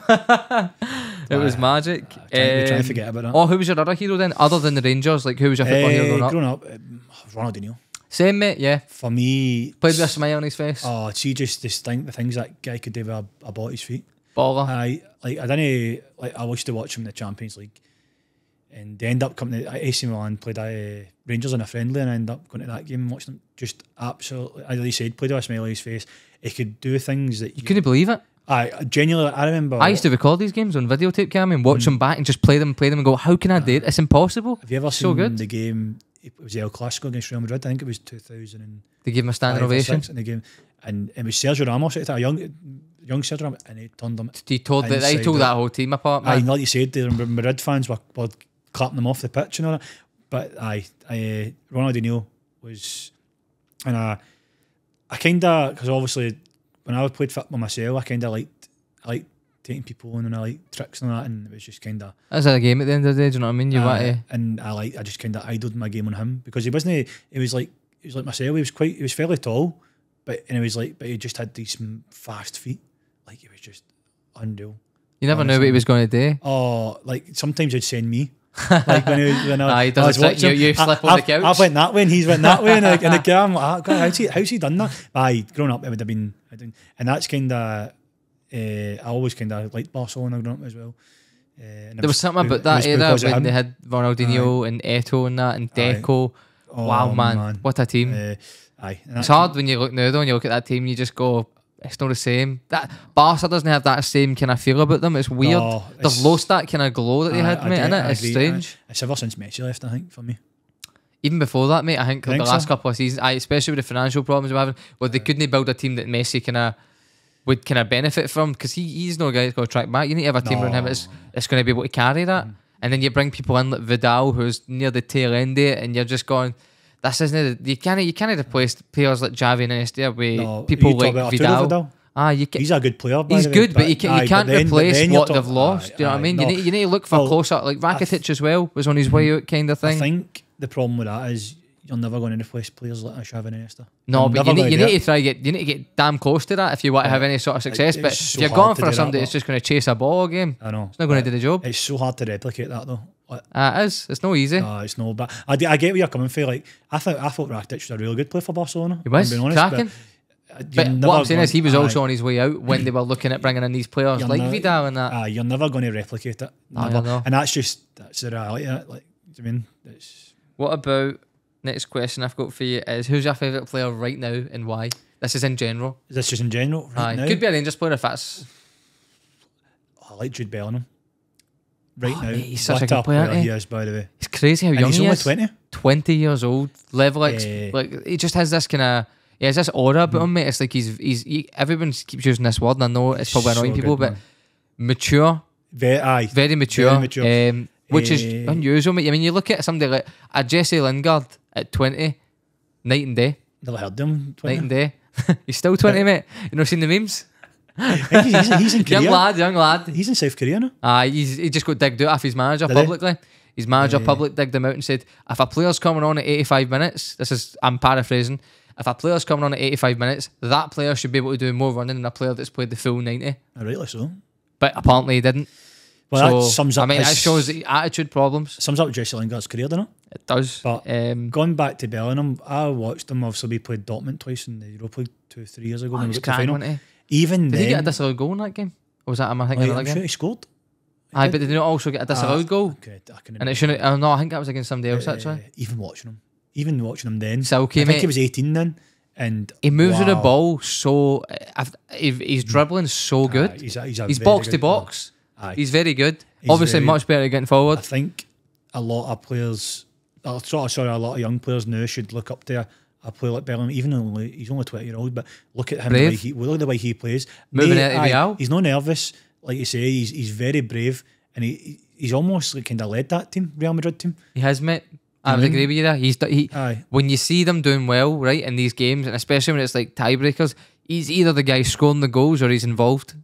It was magic. Trying to forget about that. Oh, who was your other hero then, other than the Rangers? Like, who was your football hero growing up? Ronaldinho. Same, mate, yeah. For me... Played with a smile on his face. Oh, see, just the things that guy could do with a ball at his feet. Baller. I used to watch him in the Champions League. And they end up coming to AC Milan, played Rangers in a friendly, and I ended up going to that game and watching them. Just absolutely, as he said, played with a smile on his face. He could do things that... You couldn't believe it. I genuinely, I remember... I used to record these games on videotape, Cam, and watch them back and just play them and go, how can I do it? It's impossible. Have you ever seen the game... It was El Clasico against Real Madrid. I think it was 2000. They gave him a standing ovation in the game, and it was Sergio Ramos at a young Sergio Ramos, and he turned them. He told that whole team apart. Man. Like you said, the Madrid fans were clapping them off the pitch and all that. But Ronaldinho was, and I kind of, because obviously when I played football myself, I kind of liked taking people on and I like tricks and that, and it was just kind of... That's a game at the end of the day, do you know what I mean? And I just kind of idled my game on him because he was like myself, he was fairly tall, but he just had these fast feet. Like, he was just unreal. You never knew what he was going to do. Oh, like sometimes he'd send me. Like when I was watching, you slip on the couch. I went that way and he's went that way, and in the car I'm like, how's he done that? Aye, growing up it would have been, and that's kind of, I always kind of liked Barcelona growing up as well. There was something about that era when they had Ronaldinho and Eto'o and that, and Deco. Oh, wow, man, what a team! It's hard when you look now though, and you look at that team, you just go, it's not the same. That Barca doesn't have that same kind of feel about them. It's weird. No, they've lost that kind of glow that they had, mate, innit? It's strange. It's ever since Messi left, I think, for me. Even before that, mate, I think the last couple of seasons, especially with the financial problems we're having, they couldn't build a team that Messi would benefit from, because he's no guy that's going to track back. You need to have a team around him that's going to be able to carry that. And then you bring people in like Vidal, who's near the tail end of it, and you're just going, this isn't you can't replace players like Xavi and Iniesta with people like Vidal. He's a good player. He's good, but you can't replace what they've lost. Do you know what I mean? No. You need to look for closer. Like Rakitic as well was on his way out, kind of thing. I think the problem with that is you're never going to replace players like Xavi and Iniesta. No, but you need to get damn close to that if you want to have any sort of success. But if you're going for somebody that's just going to chase a ball game, I know it's not going to do the job. It's so hard to replicate that though. It is. It's no easy. It's no. But I get where you're coming from. Like I thought Rakitic was a really good player for Barcelona. He was cracking. But what I'm saying is he was also on his way out when they were looking at bringing in these players like Vidal and that. You're never going to replicate it. Never. And that's the reality of it. Like, I mean, what about, next question I've got for you is, who's your favourite player right now and why? This is in general. Is this just in general? Right now? Could be a Rangers player if that's... I like Jude Bellingham. Right now, mate, he's such a good player. He is, by the way. It's crazy how young he is. He's only 20. 20 years old. Like he just has this kind of... He has this aura about him, mate. It's like everyone keeps using this word, and I know it's probably annoying people, but mature. Very mature. Which is unusual, mate. I mean, you look at somebody like a Jesse Lingard at 20, night and day. Never heard him. 20. Night and day. He's still 20, mate. You know, seen the memes? he's in Korea. Young lad. He's in South Korea now. He just got digged out off his manager publicly. His manager public digged him out and said, if a player's coming on at 85 minutes, I'm paraphrasing, if a player's coming on at 85 minutes, that player should be able to do more running than a player that's played the full 90. Rightly so. But apparently he didn't. Well, that sums up. I mean, that shows the attitude problems. Sums up Jesse Lingard's career, doesn't it? It does. But going back to Bellingham, I watched him. Obviously, we played Dortmund twice in the Europa League 2-3 years ago when we got to the final. Even did he get a disallowed goal in that game? Or was that? Am I thinking I'm sure he scored. But did he not also get a disallowed goal? Okay, and it shouldn't. Oh no, I think that was against somebody else actually. Even watching him then. Silky, I think he was 18 then. And he moves with the ball so he's dribbling so good. He's box to box. He's very good. Obviously, much better at getting forward. I think a lot of players, a lot of young players now should look up to a player like Bellingham. Even though he's only 20-year-old, but look at him. Look at the way he plays. Moving out of the aisle. He's not nervous, like you say. He's very brave, and he's almost like kind of led that team, Real Madrid team. He has, mate. I would agree with you there. When you see them doing well, right, in these games, and especially when it's like tiebreakers, he's either the guy scoring the goals or he's involved.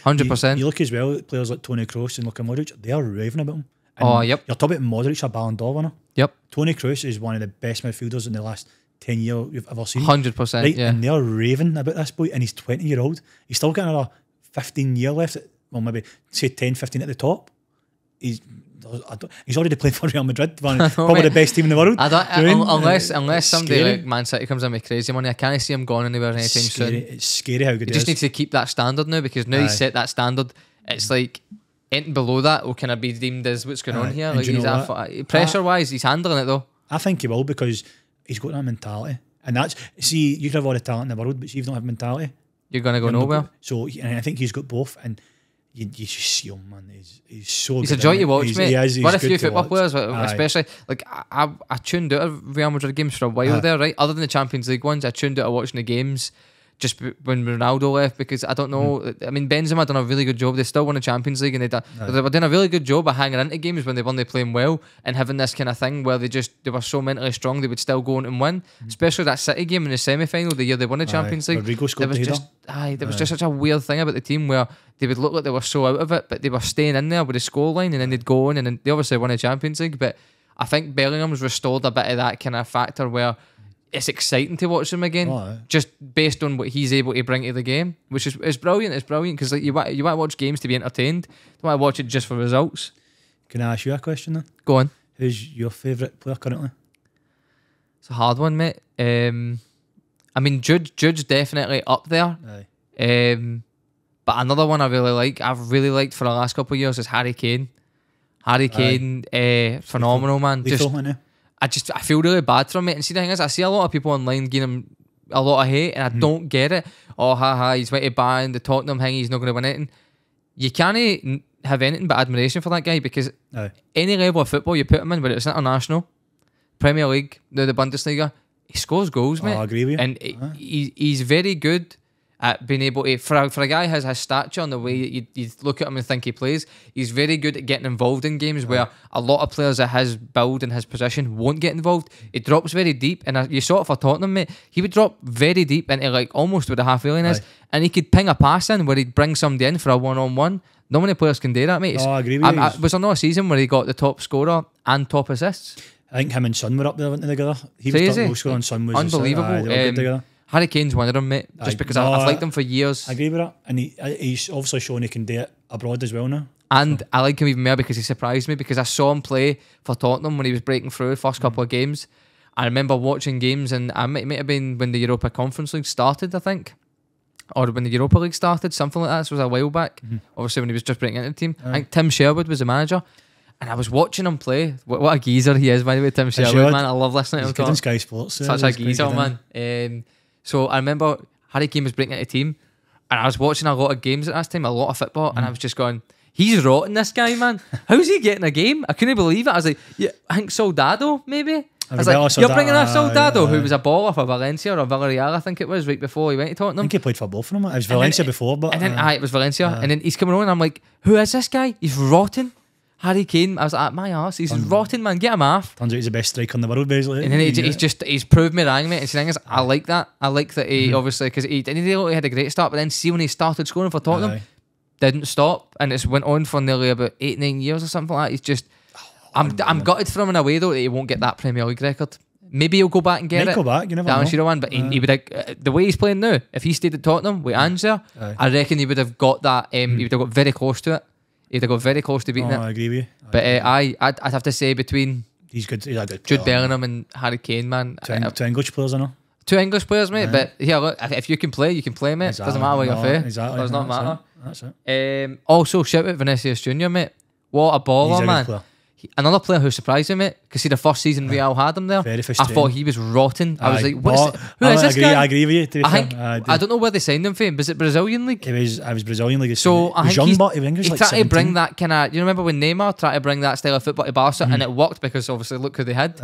100%. You look as well at players like Toni Kroos and Luka Modric, they are raving about him. And yep. You're talking about Modric, a Ballon d'Or winner. Yep. Toni Kroos is one of the best midfielders in the last 10 years you've ever seen. 100%. Right? Yeah. And they're raving about this boy, and he's 20-year-old. He's still got another 15 years left. Well, maybe say 10, 15 at the top. He's already playing for Real Madrid, probably the best team in the world. Unless somebody like Man City comes in with crazy money, I can't see him going anywhere anytime soon. It's scary how good he is. He just needs to keep that standard now, because now he's set that standard. It's like anything below that will kind of be deemed as what's going on here. Like pressure wise, he's handling it though. I think he will, because he's got that mentality, and you can have all the talent in the world, but if you don't have mentality, you're gonna go nowhere. And I think he's got both, and you just see him, man. He's so good. He's a joy to watch, mate. He's what a few football players, especially like I tuned out of Real Madrid games for a while there, right? Other than the Champions League ones, I tuned out of watching the games just when Ronaldo left, because I don't know. I mean, Benzema done a really good job. They still won the Champions League, and they were doing a really good job of hanging into games when they weren't playing well, and having this kind of thing where they were so mentally strong they would still go on and win. Especially that City game in the semi-final, the year they won the Champions League. There was just such a weird thing about the team where they would look like they were so out of it, but they were staying in there with the scoreline, and then they'd go on, and then they obviously won the Champions League. But I think Bellingham's restored a bit of that kind of factor where it's exciting to watch him again, just based on what he's able to bring to the game, which is brilliant. It's brilliant because like you want to watch games to be entertained. You don't want to watch it just for results. Can I ask you a question then? Go on. Who's your favourite player currently? It's a hard one, mate. I mean, Jude's definitely up there. But another one I've really liked for the last couple of years is Harry Kane. Harry Kane, phenomenal, man. I feel really bad for him, mate. And see, the thing is, I see a lot of people online giving him a lot of hate, and I don't get it. Oh, he's went to ban the Tottenham thing, he's not going to win anything. You can't have anything but admiration for that guy, because any level of football you put him in, whether it's international, Premier League, the Bundesliga, he scores goals, mate. I agree with you. And he's very good at being able to, for a guy who has his stature and the way you look at him and think he plays, he's very good at getting involved in games where a lot of players at his build and his position won't get involved. He drops very deep, and you saw it for Tottenham, mate. He would drop very deep into like almost where the half railing is, and he could ping a pass in where he'd bring somebody in for a one-on-one. Not many players can do that, mate. I agree with you. Was there not a season where he got the top scorer and top assists? I think him and Son were up there together. He was top goal scorer and Son was unbelievable. They were good together. Harry Kane's one of them, mate. Just because I've liked him for years. I agree with that. And he's obviously shown he can do it abroad as well now. And I like him even more because he surprised me, because I saw him play for Tottenham when he was breaking through the first couple of games. I remember watching games, and it might have been when the Europa Conference League started, I think. Or when the Europa League started, something like that. This was a while back. Obviously when he was just breaking into the team. I think Tim Sherwood was the manager. And I was watching him play. What a geezer he is, by the way, Tim Sherwood, man. I love listening to him talk. He's good in Sky Sports. Such a geezer, man. So I remember Harry Kane was breaking into the team, and I was watching a lot of games at that time, a lot of football, and I was just going, he's rotting, this guy, man. How's he getting a game? I couldn't believe it. I was like, yeah, I think Soldado, maybe. I was like, you're bringing up Soldado, who was a baller for Valencia or Villarreal, I think it was, right before he went to Tottenham. I think he played for both of them. It was Valencia before, but... And then, it was Valencia. And then he's coming on, and I'm like, who is this guy? He's rotting. Harry Kane, I was like, my arse, he's rotting, man, get him off. Turns out he's the best striker in the world, basically. And then he's proved me wrong, mate. And the thing is, I like that. I like that he, obviously, because he had a great start, but then see when he started scoring for Tottenham, didn't stop, and it's went on for nearly about 8-9 years or something like that. He's just, I'm gutted for him in a way, though, that he won't get that Premier League record. Maybe he'll go back and get it. Go back, you never know. But he would have, the way he's playing now, if he stayed at Tottenham with Ange there, I reckon he would have got that, he would have got very close to it. He'd have got very close to beating it. I agree with you. But I'd have to say between he's good. He's a good Jude Bellingham and Harry Kane, man. Two English players, I know. Two English players, mate. But yeah, look, if you can play, mate. Exactly. Doesn't matter where you're from. Exactly. Does not matter. That's it. Also, shout out Vinicius Junior, mate. What a baller, man. Another player who surprised me, mate, because see the first season Real had him there, I thought he was rotten. I was like, who is this guy? I agree with you. I don't know where they signed him from. Was it Brazilian league? I was Brazilian league. So I think he tried to bring that kind of, you remember when Neymar tried to bring that style of football to Barca, and it worked because obviously look who they had.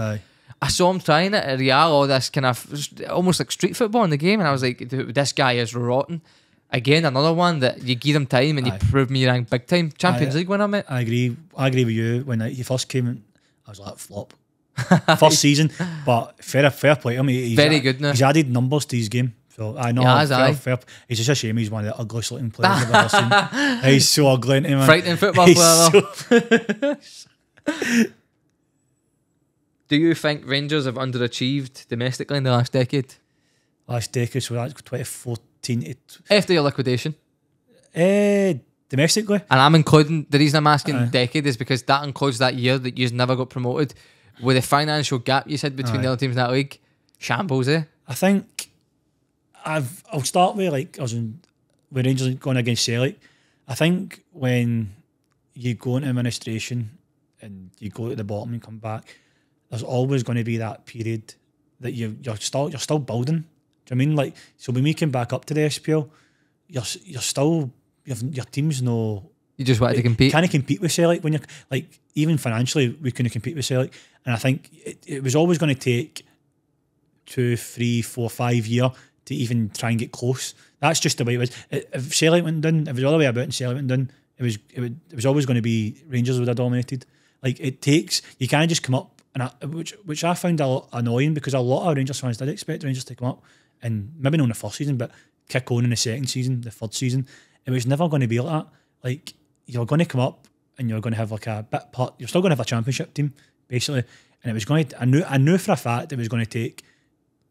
I saw him trying it at Real, all this kind of almost like street football in the game, and I was like, this guy is rotten. Again, another one that you give him time and you prove me wrong big time. Champions League winner, mate. I agree with you. When he first came in, I was like, flop. First season, but fair play to him. He's very good now. He's added numbers to his game. So I know. Fair. It's just a shame he's one of the ugliest looking players I've ever seen. He's so ugly, isn't he, man? Frightening football player, though. Do you think Rangers have underachieved domestically in the last decade? Last decade, so that's 2014. After your liquidation? Domestically? And I'm including, the reason I'm asking decade is because that includes that year that you never got promoted. With the financial gap you said between the other teams in that league, shambles, eh? I think I'll start with when Rangers going against Celtic. I think when you go into administration and you go to the bottom and come back, there's always going to be that period that you're still building. Do you know what I mean? So when we came back up to the SPL, you're still your team's no. You just wanted to compete. Can't compete with Celtic when you're even financially we couldn't compete with Celtic, and I think it was always going to take 2, 3, 4, 5 years to even try and get close. That's just the way it was. If Celtic went down, if it was all the way about and Celtic went down, it was always going to be Rangers would have dominated. It takes, you can't just come up, and which I found a lot annoying because a lot of Rangers fans did expect Rangers to come up. And maybe not in the first season, but kick on in the second season, the third season. It was never going to be like that. You're going to come up and you're going to have a bit part. You're still going to have a championship team, basically. And it was going to. I knew for a fact it was going to take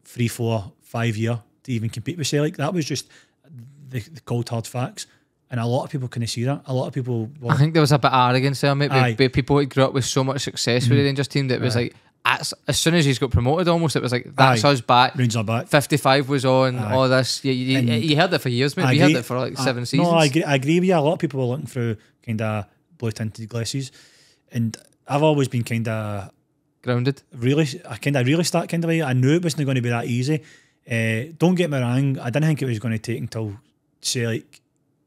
3, 4, 5 year to even compete with Celtic. That was just the cold hard facts. And a lot of people couldn't see that. A lot of people... I think there was a bit of arrogance there, mate. With people who grew up with so much success with the Rangers team that it was like, as soon as he's got promoted almost, it was like, that's us back. Rangers are back. 55 was on, all this. You heard it for years, mate. We heard it for like 7 seasons. No, I agree with you. A lot of people were looking through kind of blue-tinted glasses. And I've always been kind of... grounded. I kind of really start kind of way. I knew it wasn't going to be that easy. Don't get me wrong. I didn't think it was going to take until Celtic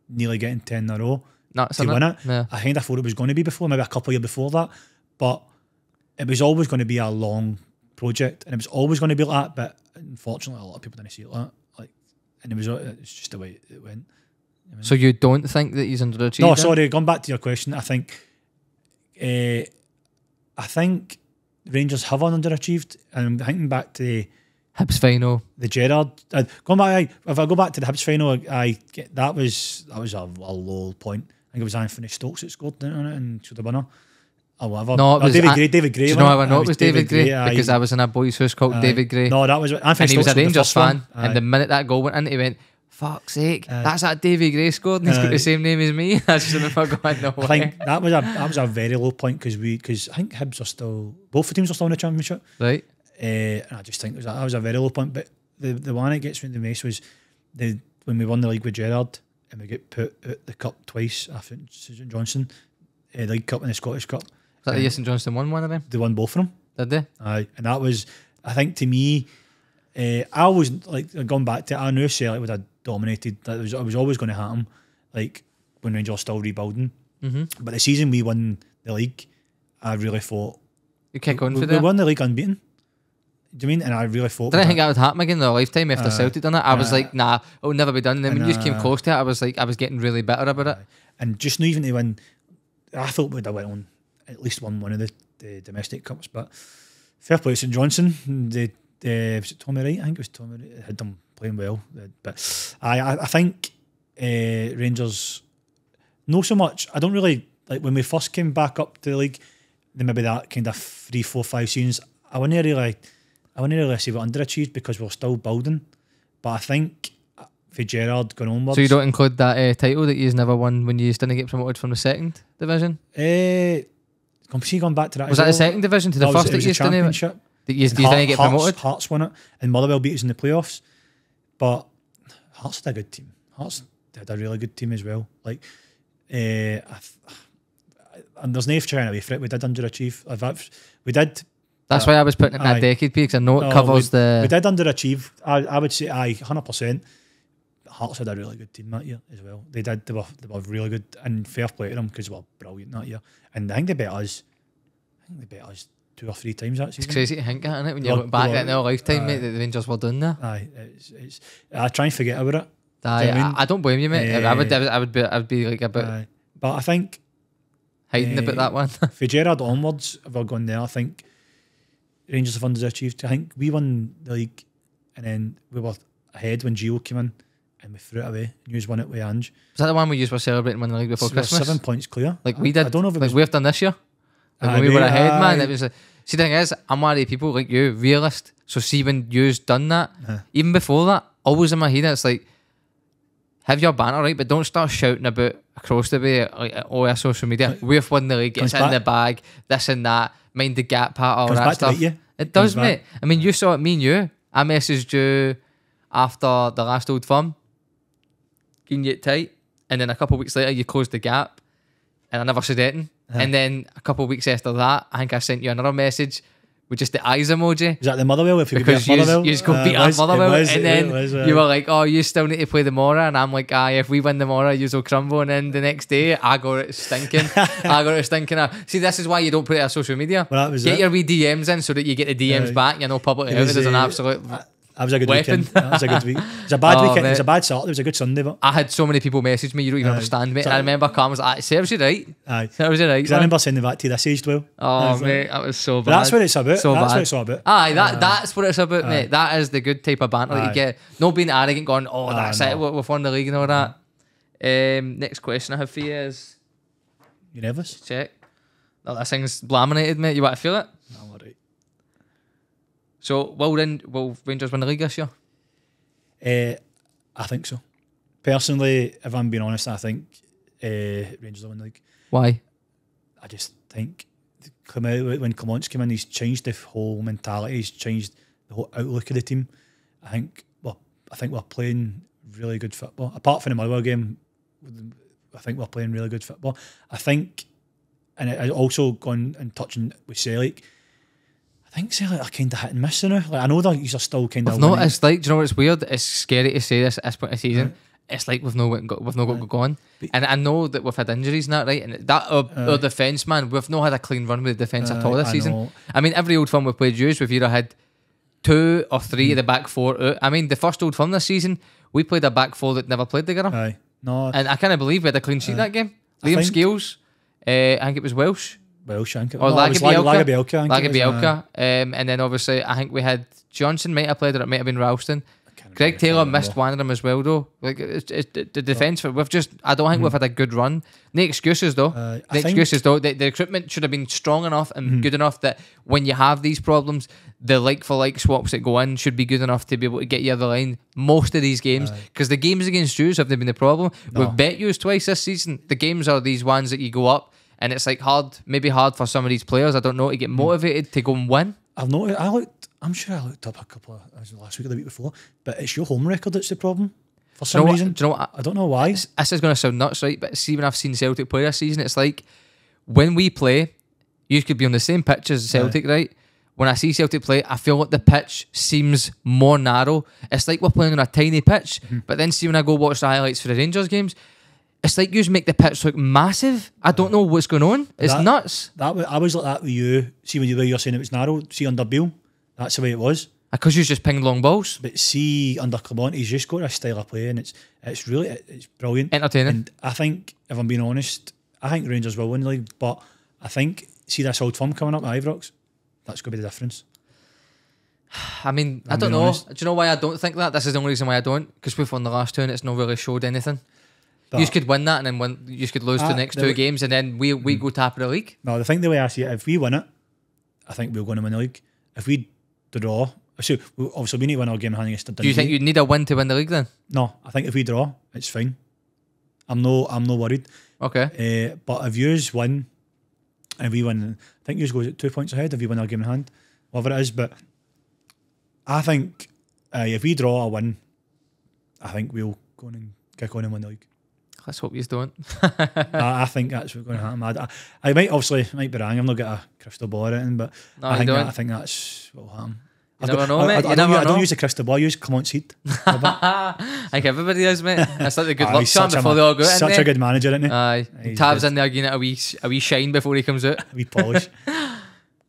nearly getting 10 in a row to win it. Yeah. I kind of thought it was going to be before, maybe a couple of years before that. But it was always going to be a long project, and it was always going to be like that. But unfortunately, a lot of people didn't see it like that. And it's just the way it went. So you don't think that he's underachieved? No, sorry. Going back to your question, I think Rangers have underachieved, and I'm thinking back to the Hibs final, the Gerrard. Going back, if I go back to the Hibs final, that was a low point. I think it was Anthony Stokes that scored on it and should have won it. Or whatever. No, it was David Gray. Do you know how I know it was David Gray? Because I was in a boys' house called David Gray. No, that was Anthony and he was Stokes a Rangers fan. And the minute that goal went in, he went, "Fuck's sake, that's that David Gray scored, and he's got the same name as me." That's just if I going no way. I think that was a very low point because I think Hibs are still, both the teams are still in the Championship, right? And I just think that was a very low point. But the one that gets me the most was when we won the league with Gerrard and we get put out the cup twice. I think St Johnstone, the League Cup and the Scottish Cup. Was that the year St Johnstone won one of them? They won both of them. Did they? Aye, and that was, I think, to me, I was like going back to it, I knew Celtic would have dominated. That was always going to happen. Like when Rangers were still rebuilding. Mm-hmm. But the season we won the league, I really thought you kick on for that. that. We won the league unbeaten. Do you mean? And I really thought. Did I think that would happen again in their lifetime after Celtic done it? I was like, nah, it will never be done. And then when you just came close to it, I was getting really bitter about it. And just not even to win, I thought we'd have went on at least won one of the domestic cups. But fair play to St Johnstone. Was it Tommy Wright? I think it was Tommy Wright. Had them playing well. But I think Rangers, no so much. I don't really, like when we first came back up to the league, then maybe that kind of 3, 4, 5 seasons, I wouldn't really say we're underachieved because we're still building. But I think for Gerrard going onwards. So you don't include that title that you've never won when you didn't get promoted from the second division? See, going back to that. Was that the second division to the first that you Championship? That you didn't get promoted? Hearts won it, and Motherwell beat us in the playoffs. But Hearts had a good team. Hearts had a really good team as well. Like, and there's no trying away for it. We did underachieve. We did. That's why I was putting it in that decade because I know it covers the. We did underachieve. I would say 100%. Hearts had a really good team that year as well. They did. They were really good, and fair play to them because they were brilliant that year. And I think they beat us. 2 or 3 times that season. It's crazy to think at it when you look back at it in our lifetime, mate. That the Rangers were doing that. Aye, I try and forget about it. I don't blame you, mate. I would be like a bit. But I think hiding about that one. For Gerrard onwards, if we're going there, I think Rangers have underachieved. I think we won the league, and then we were ahead when Gio came in, and we threw it away. You won it with Ange. Was that the one we were celebrating winning the league before Christmas? 7 points clear. Like we did. I don't know if it was, we've done this year. Like when we were ahead, man. It was. See, the thing is, I'm one of the people like you, realist. So see, when you've done that, even before that, always in my head, it's like, have your banter right, but don't start shouting about across the way, like all our social media. We've won the league, it's in the bag, this and that, mind the gap part, all that stuff. It does, mate. I mean, you saw it, me and you. I messaged you after the last Old Firm, getting you tight, and then a couple of weeks later, you closed the gap, and I never said anything. And then a couple of weeks after that, I think I sent you another message with just the eyes emoji. Was that the Motherwell? If you because you just go beat up Motherwell, and then you were like, "Oh, you still need to play the Mora," and I'm like, "Aye, if we win the Mora, you'll crumble." And then the next day, I got it stinking. See, this is why you don't put it on social media. Well, get your wee DMs in so that you get the DMs back. You know, publicly out. There's an absolute. That was a good weapon. weekend. That was a good week. It was a bad weekend. Mate. It was a bad Saturday. It was a good Sunday. But I had so many people message me. You don't even understand, mate. And I remember Carm was like, "Serves you right." Aye, serves you right. Because I remember sending that to this aged well. Oh, mate, that was so bad. But that's what it's about. So that's what it's all about. Aye, that's what it's about, mate. That is the good type of banter that you get. Not being arrogant, going, "Oh, that's it. We've won the league and all that." Next question I have for you is, you nervous? Check. Oh, that thing's laminated, mate. You want to feel it? No, all right. So will Rangers win the league this year? I think so. Personally, if I'm being honest, I think Rangers will win the league. Why? I just think when Clement's came in, he's changed the whole mentality. He's changed the whole outlook of the team. I think we're playing really good football. Apart from the Motherwell game, I think we're playing really good football. I think, and I also gone and touching with Celtic. I think Celtic are kind of hit and miss now. Like, I know that these are still kind of. No, it's like, do you know what's weird? It's scary to say this at this point of the season. Right. It's like we've not got going. And I know that we've had injuries and that, right? And that our defence, man, we've not had a clean run with the defence at all this season. I mean, every Old Firm we've played we've either had 2 or 3 of the back 4 out. I mean, the first Old Firm this season, we played a back 4 that never played together. No. And I can't believe we had a clean sheet that game. Liam Scales, I think it was Welsh. I think it or Lagerbielke. Lagerbielke. And then obviously I think we had Johnson might have played, or it might have been Ralston. Greg Taylor missed one of them as well though. Like it's the defence, I don't think we've had a good run. No excuses though. The recruitment should have been strong enough and good enough that when you have these problems, the like for like swaps that go in should be good enough to be able to get you over the line most of these games, because the games against yous have been the problem. We've bet yous twice this season. The games are these ones that you go up and it's like maybe hard for some of these players, I don't know, to get motivated to go and win. I'm sure I looked up a couple of last week or the week before, but it's your home record that's the problem for some reason. Do you know what? I don't know why. This is going to sound nuts, right? But see, when I've seen Celtic play this season, it's like when we play, you could be on the same pitch as Celtic, right? When I see Celtic play, I feel like the pitch seems more narrow. It's like we're playing on a tiny pitch, but then see when I go watch the highlights for the Rangers games, it's like you make the pitch look massive. I don't know what's going on. It's nuts. I was like that with you. See when you were saying it was narrow. See under Beale, that's the way it was. Because you just pinged long balls. But see under Clement, he's just got a style of play, and it's really brilliant, entertaining. And I think, if I'm being honest, I think Rangers will win the league. But I think see this Old Firm coming up at Ibrox, that's going to be the difference. I mean, I don't know. Honest. Do you know why I don't think that? This is the only reason why I don't. Because we've won the last 2 and it's not really showed anything. But you could win that and then you could lose the next 2 games and then we go top of the league. No, the way I see it, if we win it, I think we're going to win the league. If we draw, obviously we need to win our game in hand against Dundee. Do you think you need a win to win the league then? No, I think if we draw, it's fine. I'm no worried. Okay. But if yous win, and we win, I think yous go 2 points ahead if we win our game in hand, whatever it is. But I think if we draw or win, I think we'll go on and kick on and win the league. Let's hope you don't. I think that's what's going to happen. I might be wrong. I've not got a crystal ball or anything, but no, I think that's what will happen. You never know, mate. I don't use a crystal ball. I use Clement's seed. I think everybody does, mate. That's like the good luck charm before they all go in. Such a good manager, isn't he? Aye. Tabs in there, getting it a wee shine before he comes out. A wee polish.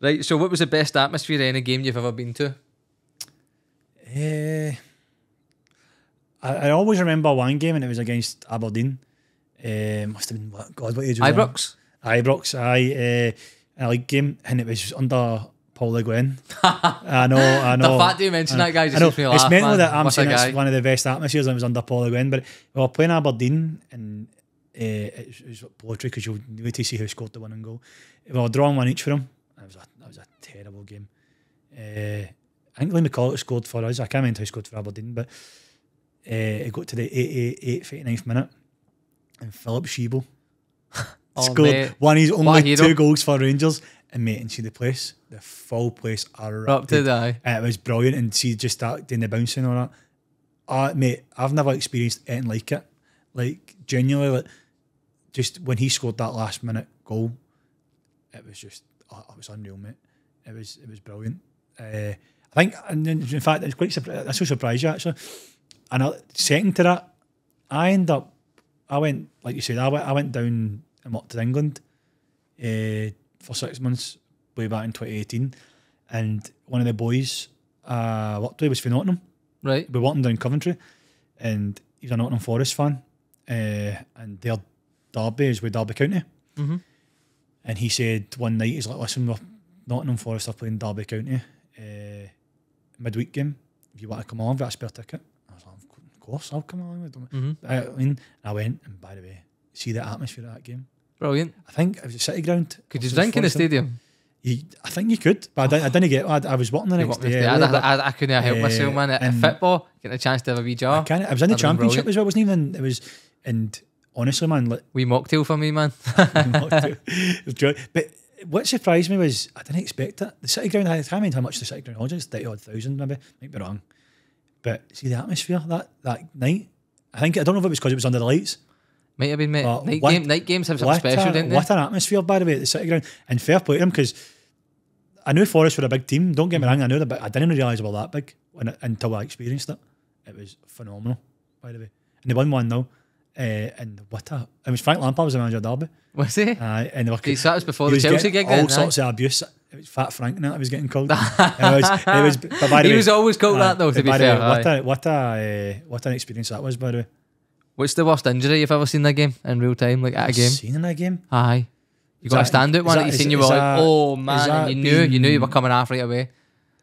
Right. So, what was the best atmosphere in a game you've ever been to? I always remember one game, and it was against Aberdeen. Must have been what age was Ibrox? Ibrox, a league game, and it was under Paul Le Guen. I know. The fact that you mentioned that guy just makes me laugh. It's mental that I'm saying it's one of the best atmospheres, and it was under Paul Le Guen. But we were playing Aberdeen, and it was poetry because you need to see who scored the winning goal. We were drawing 1 each for him. That was a terrible game. I think Lee McCulloch scored for us. I can't remember who scored for Aberdeen, but it got to the 89th minute. And Philip Sheeble scored one of his only 2 goals for Rangers, and mate, and see the full place erupted. It was brilliant, and see just that doing the bouncing and all that. Mate, I've never experienced anything like it. Like genuinely, just when he scored that last minute goal, it was just it was unreal, mate. It was brilliant. I think, and in fact, it's quite this will surprise you actually. And second to that, I went, like you said, I went down and worked in England for 6 months way back in 2018, and one of the boys I worked with was from Nottingham. Right. We worked down in Coventry, and he's a Nottingham Forest fan, and their derby is with Derby County. Mm-hmm. And he said one night, he's like, listen, Nottingham Forest are playing Derby County midweek game. If you want to come along, I've got a spare ticket. Of course, I'll come along with them. Mm-hmm. I went, and by the way, see the atmosphere of that game. Brilliant. I think it was a City ground. Could you drink in the stadium? I think you could, but I didn't get. I was working the next day. I couldn't help myself, man. At football, getting a chance to have a wee jar. I was in the championship as well. It wasn't even. It was, and honestly, man, like, wee mocktail for me, man. It was joy. But what surprised me was I didn't expect it. The City ground. I can't remember how much the City ground was. It's 30,000 maybe. Might be wrong. But see the atmosphere that night. I don't know if it was because it was under the lights. Might have been, mate. Night games have something special, didn't they? What an atmosphere, by the way, at the City ground. And fair play to them, because I knew Forest were a big team. Don't get me wrong, I knew that, but I didn't realise they were that big until I experienced it. It was phenomenal, by the way. And they won 1-0. And it was Frank Lampard was the manager of Derby. Was he? And they were, that was before the Chelsea gig. All sorts of abuse. It was Fat Frank and that I was getting called. He was always called that though. To be fair, what an experience that was, by the way. What's the worst injury you've ever seen in a game in real time, like at a game? Seen in a game? Aye. You got a standout one that you seen, you were like, oh man, and you knew you were coming off right away.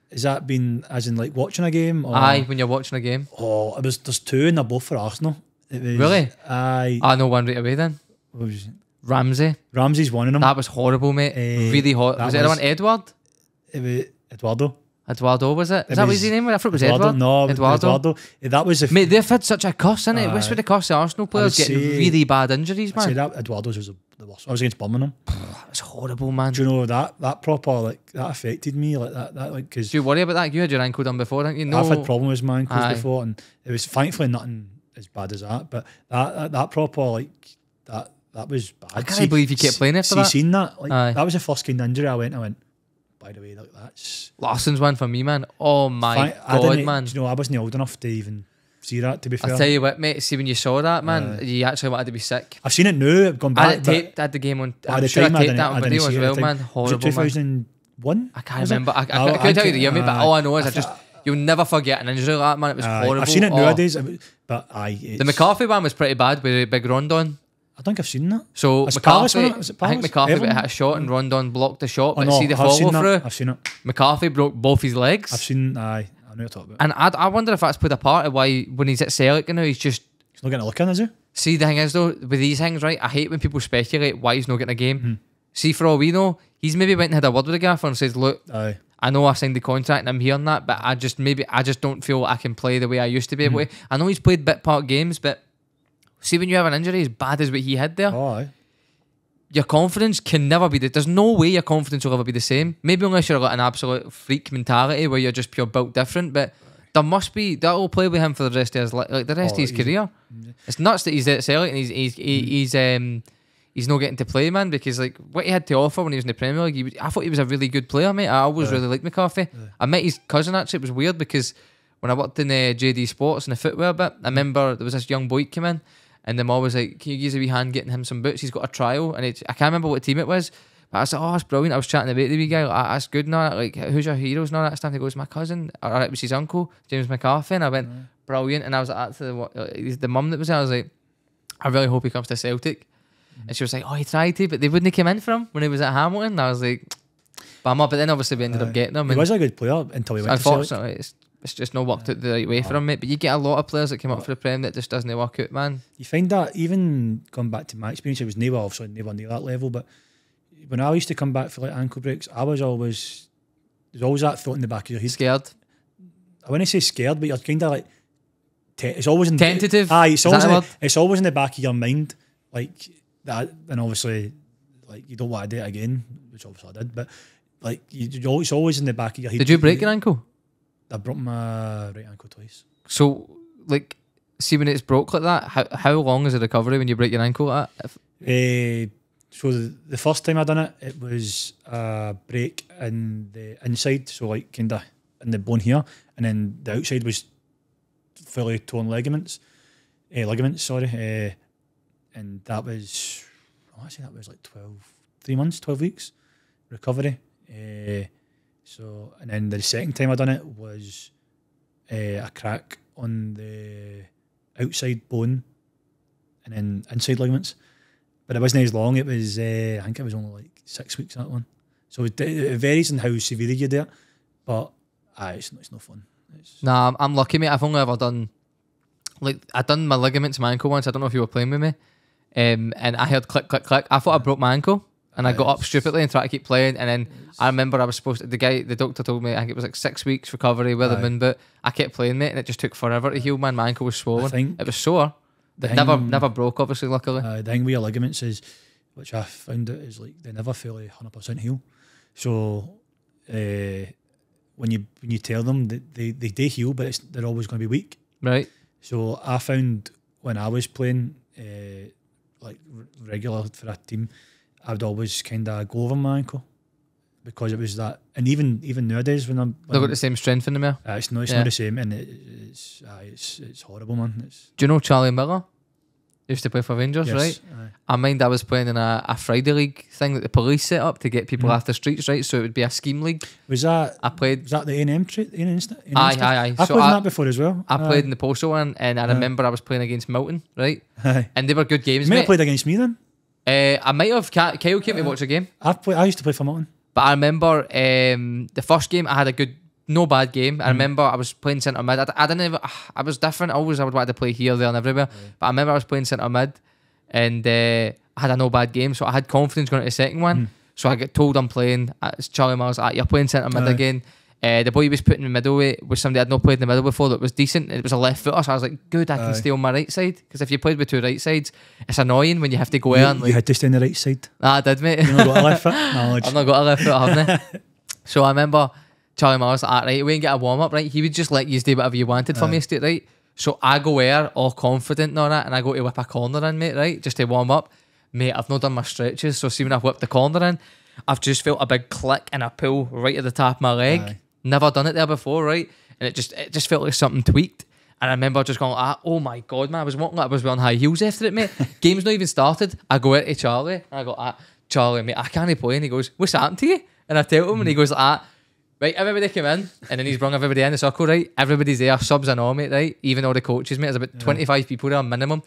Has that been as in like watching a game? Or? Aye, when you're watching a game. Oh, there's two and they're both for Arsenal. It was, really? Aye. I know one right away then. What was it? Ramsey's one of them. That was horrible, mate. Really hot. Was it one Edward? It was Eduardo. Eduardo, was it? Is that what his name was? I thought it was Edward. No, Eduardo. That was mate, they've had such a curse, innit? What's with the curse of Arsenal players getting really bad injuries, man? I'd say that Eduardo's was the worst. I was against Birmingham. That was horrible, man. Do you know that proper, like, that affected me, like that like, because... Do you worry about that? You had your ankle done before, didn't you? No. I've had problems with my ankles before, and it was thankfully nothing as bad as that, but that proper, like, that was bad. I can't believe you kept playing after that. Seen that? Like, that was the first kind of injury I went, by the way, like, that's... Larson's one for me, man. Oh my God, man. Do you know, I wasn't old enough to even see that, to be fair. I'll tell you what, mate, see when you saw that, man, you actually wanted to be sick. I've seen it now, I've gone back. I had the game on, I'm sure I taped that on video as well, man. Horrible, man. 2001? I can't remember. I couldn't tell you the year, mate, but all I know is you'll never forget an injury like that, man. It was horrible. I've seen it nowadays, but the McCarthy one was pretty bad with Big Rondon. I think I've seen that. So McCarthy, I think McCarthy hit a shot and Rondon blocked the shot, but see the follow through. I've seen it. McCarthy broke both his legs. I've seen. I know you're talking about. And I wonder if that's played a part of why when he's at Celtic, he's not getting a look in, is he? See, the thing is though, with these things, right? I hate when people speculate why he's not getting a game. See, for all we know, he's maybe went and had a word with the gaffer and says, "Look, I know I signed the contract and I'm hearing that, but I just don't feel I can play the way I used to be able to." I know he's played bit part games, but see, when you have an injury as bad as what he had there, your confidence can never be there's no way your confidence will ever be the same. Maybe unless you're like an absolute freak mentality where you're just pure built different, but there must be, that will play with him for the rest of his of his career. It's nuts that he's at Celtic and he's not getting to play, man, because like what he had to offer when he was in the Premier League, I thought he was a really good player, mate. I always really liked McCarthy. I met his cousin actually. It was weird because when I worked in JD Sports in the footwear bit, I remember there was this young boy came in and the mom was like, "Can you give us a wee hand getting him some boots? He's got a trial." And I can't remember what team it was, but I was like, "Oh, that's brilliant." I was chatting about the wee guy, like, "That's good and all that. Like, who's your heroes and all that stuff?" And he goes, "My cousin," or it was his uncle, James McCarthy. And I went, "Brilliant." And I was like, "That's the mum that was there." I was like, "I really hope he comes to Celtic." And she was like, "Oh, he tried to, but they wouldn't come in for him when he was at Hamilton." And I was like, "Bummer." But then obviously we ended up getting him. He was a good player until he went to Celtic. Unfortunately, it's just not worked out the right way for him, mate. But you get a lot of players that come up for the Prem that just doesn't work out, man. You find that, even going back to my experience, it was never near that level, but when I used to come back for like ankle breaks, there's always that thought in the back of your head. Scared? I wouldn't say scared, but you're kind of like, it's always in tentative. It's always in the back of your mind, like that, and obviously, like you don't want to do it again, which obviously I did, but like it's always in the back of your head. Did you break your ankle? I broke my right ankle twice. So, like, see when it's broke like that, how long is the recovery when you break your ankle like that? So the first time I done it, it was a break in the inside, so like kind of in the bone here, and then the outside was fully torn ligaments, and that was, actually that was like 12 weeks recovery. So, and then the second time I done it was a crack on the outside bone and then inside ligaments. But it wasn't as long. It was, I think it was only like 6 weeks, that one. So it varies in how severe you do it. But it's no fun. Nah, I'm lucky, mate. I've only ever done, like, I done my ligaments, my ankle once. I don't know if you were playing with me. And I heard click, click, click. I thought I broke my ankle. and I got up stupidly and tried to keep playing. And then I remember I was supposed to, the doctor told me I think it was like 6 weeks recovery with a moon boot. I kept playing, mate, and it just took forever to heal. Man, my ankle was swollen. It was sore. Never broke, obviously, luckily. The thing with your ligaments is, which I found out, is like they never fully 100% heal. So when you tell them that they do heal, but they're always going to be weak. Right. So I found when I was playing like regular for a team, I would always kind of go over my ankle because it was that. And even nowadays when they've got the same strength in them, yeah. It's not the same, and it's horrible, man. Do you know Charlie Miller? Used to play for Rangers, yes, right? I mind I was playing in a Friday league thing that the police set up to get people off the streets, right? So it would be a scheme league. Was that the A&M Aye. I played in that before as well. I played in the postal one, and I remember I was playing against Milton, right? And they were good games, you may have played against me then. I might have. Kyle came to watch a game. I used to play for Milton. But I remember the first game I had a no bad game. I remember I was playing centre mid. I didn't even, I was different. I would want to play here, there and everywhere. But I remember I was playing centre mid and I had a no bad game. So I had confidence going into the second one. So I get told I'm playing. It's Charlie Miles. You're playing centre mid again. The boy he was putting in the middle was somebody I'd not played in the middle before that was decent. It was a left footer. So I was like, good, I can stay on my right side. Because if you played with two right sides, it's annoying when you have to go in. You had to stay on the right side. I did, mate. You've not got a left foot? Knowledge. I've not got a left foot, haven't I? So I remember Charlie Miller's like, right, we can get a warm up, right? He would just let you do whatever you wanted for me, right? So I go there, all confident and all that, and I go to whip a corner in, mate, right? Just to warm up. Mate, I've not done my stretches, so see when I've whipped the corner in, I've just felt a big click and a pull right at the top of my leg. Never done it there before, right? And it just felt like something tweaked. And I remember just going, oh my God, man, I was walking like I was wearing high heels after it, mate. Game's not even started. I go out to Charlie, and I go, Charlie, mate, I can't play. And he goes, what's happened to you? And I tell him, and he goes, right, everybody come in, and then he's brought everybody in the circle, right? Everybody's there, subs and all, mate, right? Even all the coaches, mate. There's about 25 people there minimum.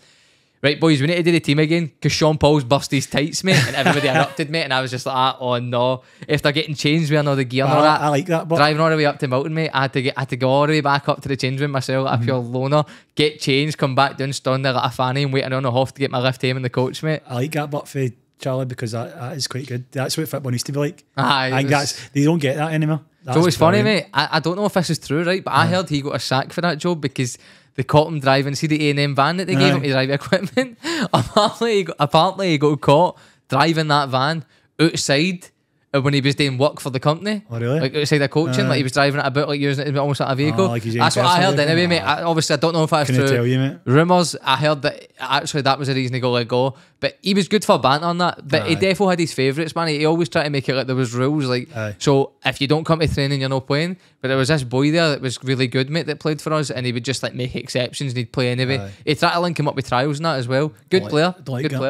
Right, boys, we need to do the team again because Sean Paul's bust his tights, mate, and everybody erupted, mate, and I was just like, oh no. If they're getting changed with all the gear and all that. I like that, but driving all the way up to Milton, mate, I had to go all the way back up to the change room myself, like a pure loner, get changed, come back down, stand there like a fanny and waiting on the half to get my lift home and the coach, mate. I like that, but for Charlie, because that is quite good. That's what football needs to be like. I think they don't get that anymore. So it's funny, mate. I don't know if this is true, right? But I heard he got a sack for that job because they caught him driving. See the A&M van that they gave him to drive equipment? Apparently, he got caught driving that van outside when he was doing work for the company. Oh, really? Like outside of coaching, like he was driving it about, like using it almost like a vehicle. That's what I heard anyway, mate. Obviously, I don't know if that's true. Tell you, mate. Rumours, I heard that actually that was the reason he got let go. But he was good for banter on that. But he definitely had his favourites, man. He always tried to make it like there was rules. Like, so if you don't come to training, you're not playing. But there was this boy there that was really good, mate, that played for us, and he would just like make exceptions and he'd play anyway. He tried to link him up with trials and that as well. Good player,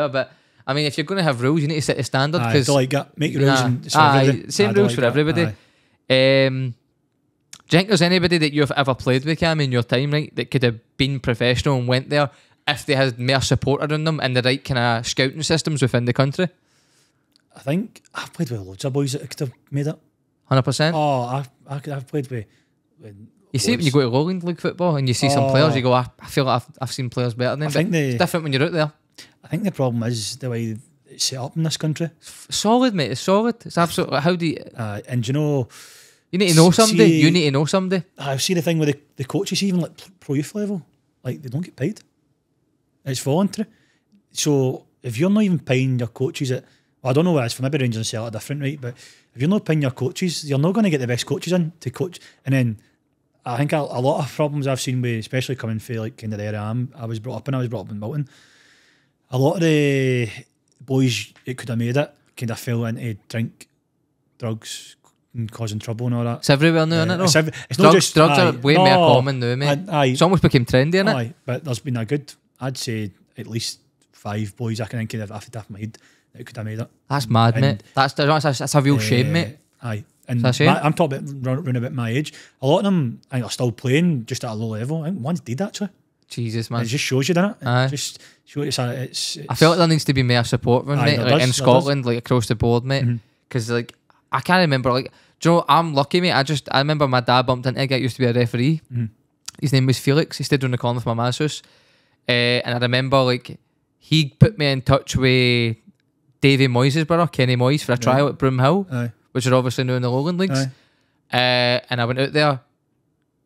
but I mean, if you're going to have rules, you need to set the standard. Don't like that. Make your rules and same rules for everybody. Do you think there's anybody that you've ever played with, Cam, in your time, right, that could have been professional and went there if they had more support around them and the right kind of scouting systems within the country? I think I've played with loads of boys that could have made it. 100%? Oh, I've played with you see when you go to Lowland League football and you see some players, you go, I feel like I've seen players better than them. It's different when you're out there. I think the problem is the way it's set up in this country. Solid, mate. It's solid. It's absolutely. How do you? And you know, you need to know somebody. You need to know somebody. I've seen the thing with the coaches, even like pro youth level, like they don't get paid. It's voluntary. So if you're not even paying your coaches I don't know what it is for, maybe Rangers and Celtic are different, right? But if you're not paying your coaches, you're not going to get the best coaches in to coach. And then I think a lot of problems I've seen with, especially coming from like kind of the area I was brought up in Milton. A lot of the boys that could have made it kind of fell into drink, drugs, and causing trouble and all that. It's everywhere now, isn't it? Though? It's not just drugs are way more common now, mate. It's almost became trendy, isn't it? But there's been I'd say at least 5 boys I can think of off the top of my head that could have made it. That's mad, mate. That's a real shame, mate. And I'm talking about around about my age. A lot of them I think are still playing just at a low level. I think one did actually. Jesus, man. It just shows you, doesn't it? It just shows it's I feel like there needs to be more support from mate, like in Scotland, like across the board, mate. Because like I can't remember, like, do you know, I'm lucky, mate. I remember my dad bumped into a guy who used to be a referee. His name was Felix. He stayed on the corner of my ma's house. And I remember like he put me in touch with Davy Moyes' brother, Kenny Moyes, for a trial at Broomhill, which are obviously now in the Lowland Leagues. And I went out there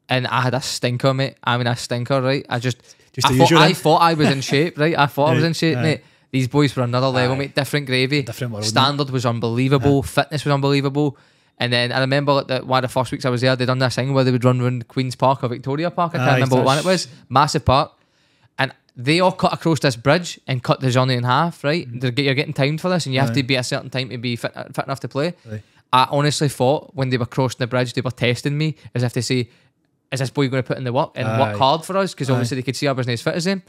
and I had a stinker, mate. I mean, a stinker, right? I thought I was in shape, right? I thought I was in shape, mate. These boys were another level, mate. Different gravy. Different world, Standard was unbelievable. Fitness was unbelievable. And then I remember one of the first weeks I was there, they done this thing where they would run around Queen's Park or Victoria Park. I can't remember what one it was. Massive park. And they all cut across this bridge and cut the journey in half, right? You're getting timed for this and you have to be a certain time to be fit enough to play. I honestly thought when they were crossing the bridge, they were testing me as if to say, is this boy going to put in the work and work hard for us? Because obviously they could see I wasn't as fit as him.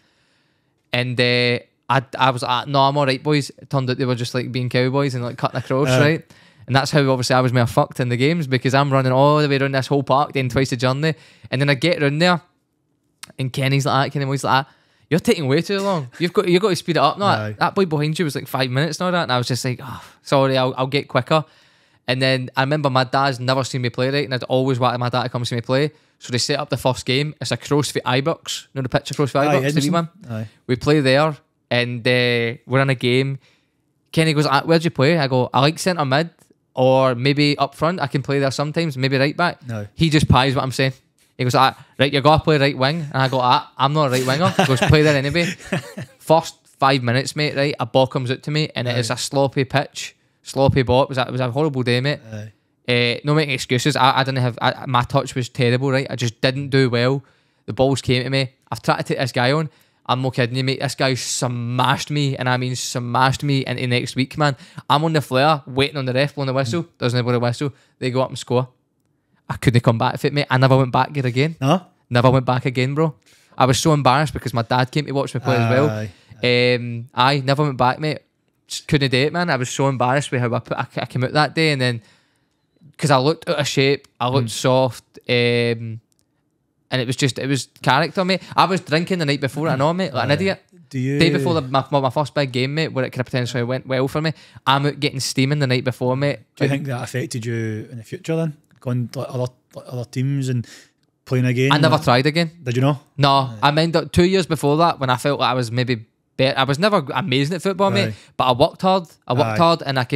And I was like, no, I'm all right, boys. It turned out they were just like being cowboys and like cutting across, right? And that's how obviously I was more fucked in the games, because I'm running all the way around this whole park, then twice the journey. And then I get around there and Kenny's like that, Kenny Moyes like that. You're taking way too long. You've got to speed it up. No, that boy behind you was like 5 minutes and all that. And I was just like, oh, sorry, I'll get quicker. And then I remember my dad's never seen me play, right? And I'd always wanted my dad to come see me play. So they set up the first game. It's a CrossFit Ibrox. You know the picture CrossFit Ibrox? The wee one? We play there and we're in a game. Kenny goes, where'd you play? I go, I like centre mid or maybe up front. I can play there sometimes, maybe right back. He just pies what I'm saying. He goes, right, you got to play right wing. And I go, I'm not a right winger. He goes, play there anyway. First 5 minutes, mate, right? A ball comes out to me and it is a sloppy pitch. Sloppy ball. It was a horrible day, mate. No making excuses. I didn't have... my touch was terrible, right? I just didn't do well. The balls came to me. I've tried to take this guy on. I'm not kidding you, mate. This guy smashed me, and I mean smashed me into next week, man. I'm on the flare, waiting on the ref blowing the whistle. Doesn't blow the whistle. They go up and score. I couldn't come back to it, mate. I never went back there again. No? Never went back again, bro. I was so embarrassed because my dad came to watch me play as well. I never went back, mate. Just couldn't do it, man. I was so embarrassed with how I came out that day, and then because I looked out of shape, I looked soft, and it was character, mate. I was drinking the night before, I know, mate, like an idiot. Day before my first big game, mate, where it could have potentially went well for me, I'm out getting steaming the night before, mate. Do you think that affected you in the future then? Going to other teams and playing again? I never tried again. Did you know? No, I meant that 2 years before that, when I felt like I was maybe better. I was never amazing at football, mate, but I worked hard. And I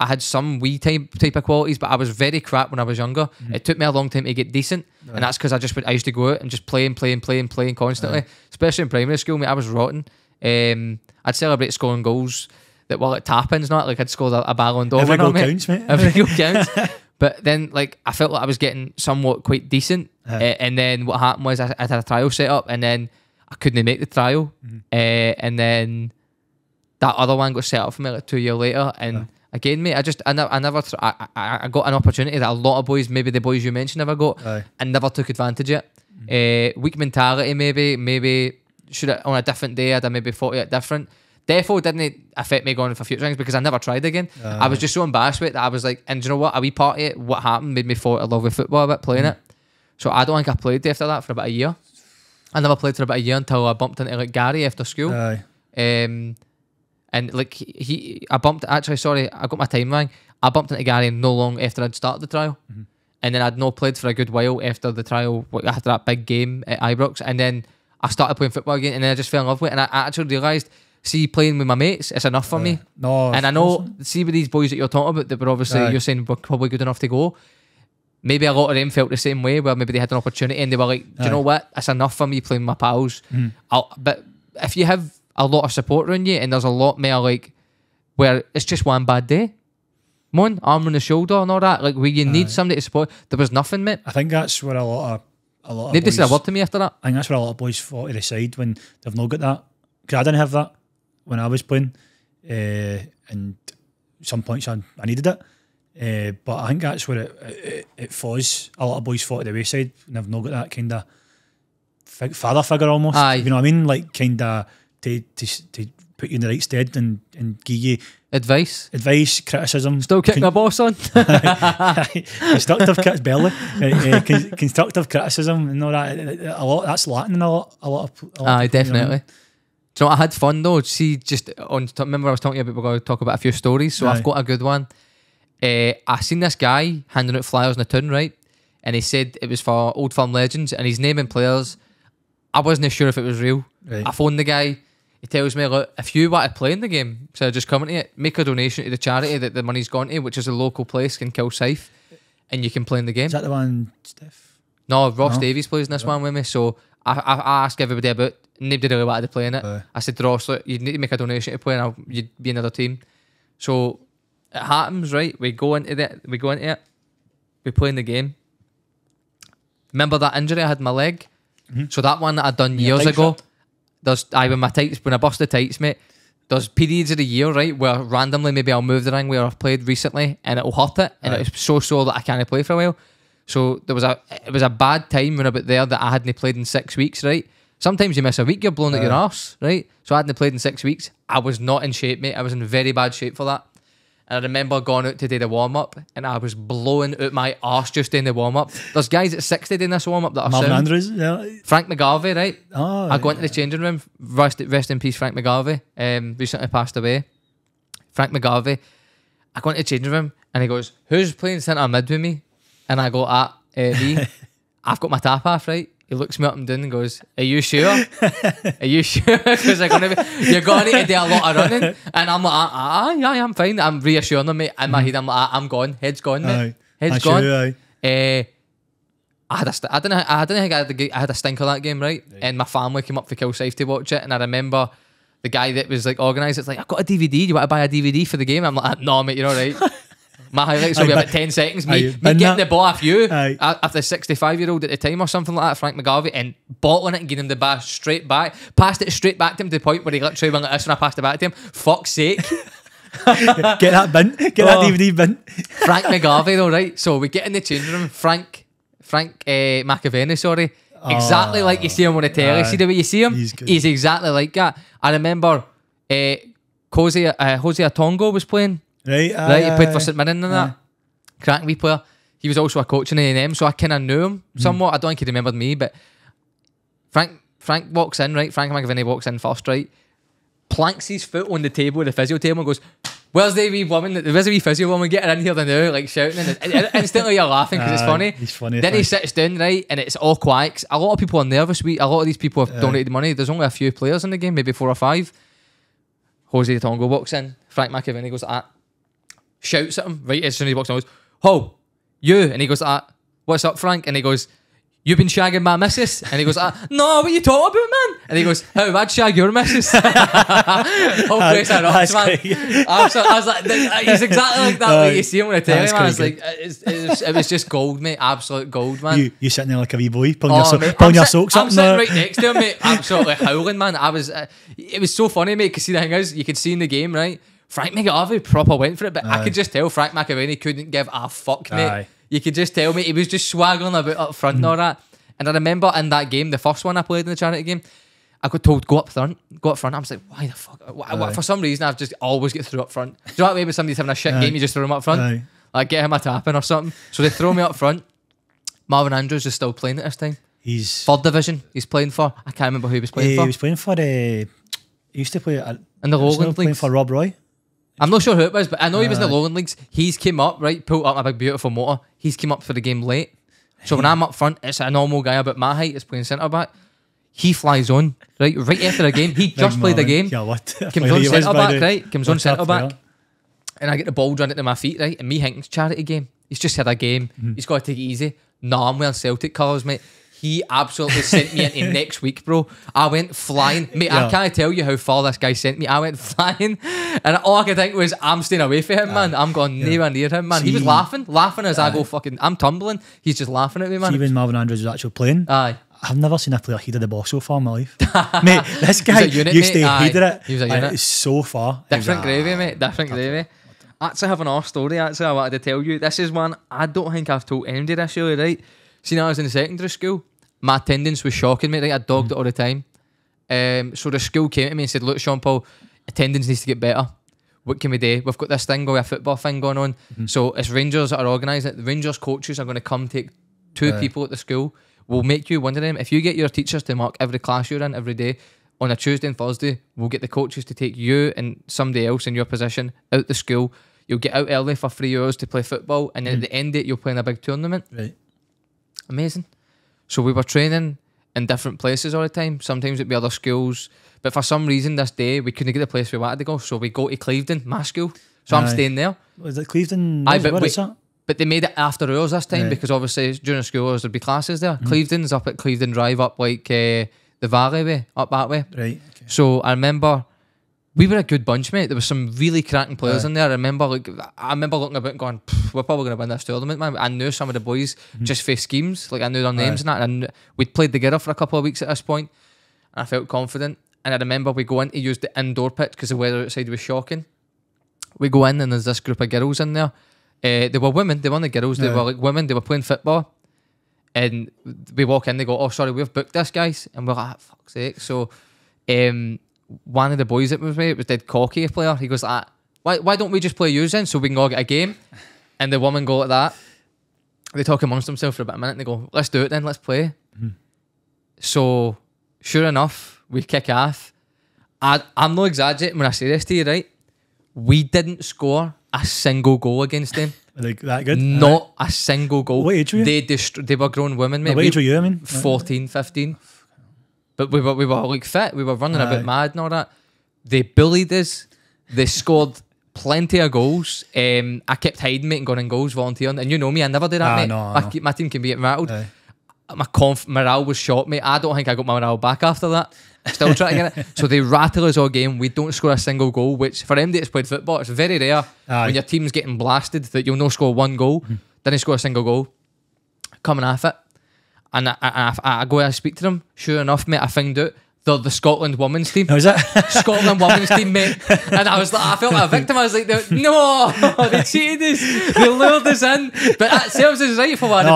had some wee type of qualities, but I was very crap when I was younger. It took me a long time to get decent, and that's because I used to go out and just playing constantly, especially in primary school, mate. I was rotten. I'd celebrate scoring goals that were like tap-ins, not like I'd scored a Ballon d'Or. Every goal counts, mate. Every goal counts. But then, like, I felt like I was getting somewhat quite decent, and then what happened was I had a trial set up, and then I couldn't make the trial, and then that other one got set up for me like 2 years later, and again, mate, I got an opportunity that a lot of boys, maybe the boys you mentioned, never got, and never took advantage of it. Weak mentality, maybe should have, on a different day I'd have maybe thought it different. Defo didn't affect me going for future things because I never tried again. I was just so embarrassed with it that I was like, and do you know what? A wee part of it, what happened made me fall in love with football a bit, playing it. So I don't think I played after that for about a year. I never played for about a year until I bumped into like Gary after school. And like I got my time wrong. I bumped into Gary no long after I'd started the trial. And then I'd not played for a good while after the trial, after that big game at Ibrox. And then I started playing football again, and then I just fell in love with it. And I actually realised, see, playing with my mates, it's enough for me. No, and I know, see, with these boys that you're talking about, that were obviously, you're saying were probably good enough to go. Maybe a lot of them felt the same way, where maybe they had an opportunity and they were like, do you know what? It's enough for me playing with my pals. But if you have a lot of support around you and there's a lot more like, where it's just one bad day, arm on the shoulder and all that, like where you need somebody to support, there was nothing, mate. I think that's where a lot of nobody boys said a word to me after that. I think that's where a lot of boys fall to the side when they've not got that. Because I didn't have that when I was playing, and some points I needed it, but I think that's where it falls. A lot of boys fall to the wayside and they've not got that kind of father figure almost. You know what I mean? Like kind of to put you in the right stead and give you advice, criticism. Still kicking my boss on. Constructive constructive criticism and all that. A lot that's lacking in a lot of people, definitely. You know what I mean? So I had fun though. See, just remember I was talking about we're going to talk about a few stories. So I've got a good one. I seen this guy handing out flyers in the town, right? And he said it was for Old Firm Legends, and he's naming players. I wasn't sure if it was real. I phoned the guy. he tells me, look, if you want to play in the game, so just coming to it, make a donation to the charity that the money's gone to, which is a local place in Kilsyth, and you can play in the game. Is that the one, Steph? No, Ross Davies plays in this one with me, so I asked everybody about, nobody really wanted to play in it. I said, Ross, look, you need to make a donation to play, and you'd be another team. So it happens, right? We go into it, we play in the game. Remember that injury I had in my leg? So that one that I'd done years ago, when I bust the tights, mate, there's periods of the year, right, where randomly maybe I'll move the ring where I've played recently and it'll hurt it, and it was so sore that I can't play for a while. So it was a bad time when about there that I hadn't played in 6 weeks, right? Sometimes you miss a week, you're blown out your arse, right? So I hadn't played in 6 weeks. I was not in shape, mate. I was in very bad shape for that. And I remember going out to do the warm-up and I was blowing out my arse just doing the warm-up. There's guys at 60 doing this warm-up that are Marvin sound. Andrews, yeah. Frank McGarvey, right? Oh, I go into the changing room. Rest in peace, Frank McGarvey. Recently passed away. Frank McGarvey. I go into the changing room and he goes, who's playing centre mid with me? And I go, me. I've got my tap off, right? He looks me up and down and goes, are you sure? Are you sure? Because you're going to do a lot of running. And I'm like, yeah, I'm fine. I'm reassuring him, mate. In my head, I'm like, I'm gone. Head's gone, mate. Head's gone. Sure, I don't think I had a stinker that game, right? And my family came up for Kilsyth to watch it. And I remember the guy that was like organised, it's like, I've got a DVD. Do you want to buy a DVD for the game? I'm like, no, mate, you're all right. My highlights will be about 10 seconds. Me getting the ball off you after 65-year-old at the time or something like that, Frank McGarvey, and bottling it and getting him the ball straight back. Passed it straight back to him to the point where he literally went like this when I passed it back to him. Fuck's sake. Get that bin. Get that DVD bin. Frank McGarvey though, right? So we get in the changing room. Frank McAvenny, sorry. Exactly like you see him on the telly. See the way you see him? He's exactly like that. I remember Jose Atongo was playing. Right, he played for St Mirren and that. Cracking wee player. He was also a coach in A&M, so I kind of knew him somewhat. I don't think he remembered me, but Frank walks in, right? Frank McAvenny walks in first, right? Planks his foot on the table, the physio table, and goes, where's the wee woman? Where's the wee physio woman? Get her in here now, like shouting. And instantly you're laughing because it's funny. He's funny. Then he sits down, right? And it's all quiet. A lot of people are nervous. A lot of these people have donated money. There's only a few players in the game, maybe 4 or 5. Jose Tongo walks in. Frank McAvenny goes like that. Shouts at him right as soon as he walks in. He goes, "Ho, you!" And he goes, "What's up, Frank?" And he goes, "You've been shagging my missus." And he goes, "No, what are you talking about, man?" And he goes, "How? I'd shag your missus." Whole place erupts, man. I was like, he's exactly like that. Like you see him on the telly, man. It's like it was just gold, mate. Absolute gold, man. You sitting there like a wee boy, pulling your socks up. I'm sitting right next to him, mate. Absolutely howling, man. It was so funny, mate. Because see, the thing is, you could see in the game, right? Frank McAvenny proper went for it, but I could just tell Frank McAvenny couldn't give a fuck, mate. You could just tell me he was just swaggering about up front and all that. And I remember in that game, the first one I played in the charity game, I got told go up front. I was like, why the fuck? For some reason, I've just always get through up front. Do you know what I mean? When somebody's having a shit game, you just throw him up front, like get him a tapping or something. So they throw me up front. Marvin Andrews is still playing at this time. He's 3rd division. He's playing for. I can't remember who he was playing for. He was playing for. He used to play in the Lowland League. Playing for Rob Roy. I'm not sure who it was, but I know he was in the Lowland Leagues. He's came up, right, pulled up my big beautiful motor. He's came up for the game late. So when I'm up front, it's a normal guy about my height is playing centre back. He flies on, right after the game. He just played the game. Yeah, what? Comes on centre back, right? Comes on centre back. And I get the ball drawn into my feet, right? And me thinking, charity game. He's just had a game. He's got to take it easy. No, I'm wearing Celtic colours, mate. He absolutely sent me into next week, bro. I went flying. Mate, I can't tell you how far this guy sent me. I went flying. And all I could think was, I'm staying away from him, man. I'm going nowhere near him, man. He was laughing as I go fucking... I'm tumbling. He's just laughing at me, man. See, when Marvin Andrews was actually playing, I've never seen a player header the ball so far in my life. Mate, this guy used to header it. He was a unit. It's so far. Different gravy, mate. Different gravy. I actually have another story, I wanted to tell you. This is one I don't think I've told anybody this, really, right? See, when I was in secondary school, my attendance was shocking, mate. Right? I dogged it all the time. So the school came to me and said, look, Sean Paul, attendance needs to get better. What can we do? We've got this thing going, a football thing going on. So it's Rangers that are organising it. The Rangers coaches are going to come take 2 people at the school. We'll make you one of them. If you get your teachers to mark every class you're in every day, on a Tuesday and Thursday, we'll get the coaches to take you and somebody else in your position out the school. You'll get out early for 3 hours to play football, and then at the end of it, you'll play in a big tournament. Right. Amazing. So we were training in different places all the time. Sometimes it'd be other schools. But for some reason this day, we couldn't get the place we wanted to go. So we go to Clevedon, my school. So I'm staying there. Was it Clevedon? What is that? But they made it after hours this time because obviously during school hours there'd be classes there. Clevedon's up at Clevedon Drive, up like the Valley way, up that way. Right. Okay. So I remember we were a good bunch, mate. There was some really cracking players in there. I remember looking about and going, we're probably going to win this tournament, man. I knew some of the boys just for schemes. Like I knew their names and that. And we'd played together for a couple of weeks at this point, and I felt confident. And I remember we go in to use the indoor pitch because the weather outside was shocking. We go in and there's this group of girls in there. They were women. They weren't the girls. They were like women. They were playing football. And we walk in, they go, oh, sorry, we've booked this, guys. And we're like, fuck's sake. So one of the boys that was with me, it was dead cocky, a player. He goes like, why don't we just play yours then so we can all get a game? And the women go like that. They talk amongst themselves for about a minute and they go, let's do it then, let's play. So sure enough, we kick off. I'm not exaggerating when I say this to you, right? We didn't score a single goal against them. Like that good? Not a single goal. What age were you? They were grown women, mate. What age were you, I mean? 14, 15. But we were like fit. We were running a bit mad and all that. They bullied us. They scored plenty of goals. I kept hiding, mate, and going in goals, volunteering. And you know me, I never did that, mate. No. My team can be rattled. My morale was shot, mate. I don't think I got my morale back after that. Still trying to get it. So they rattle us all game. We don't score a single goal, which for MD that's played football, it's very rare when your team's getting blasted that you'll not score one goal. Didn't score a single goal. Coming off it. And I go and speak to them. Sure enough, mate, I found out they're the Scotland women's team. Oh, is it? Scotland women's team, mate. And I was like, I felt like a victim. I was like, no, they cheated us. They lured us in. But that serves us right for one.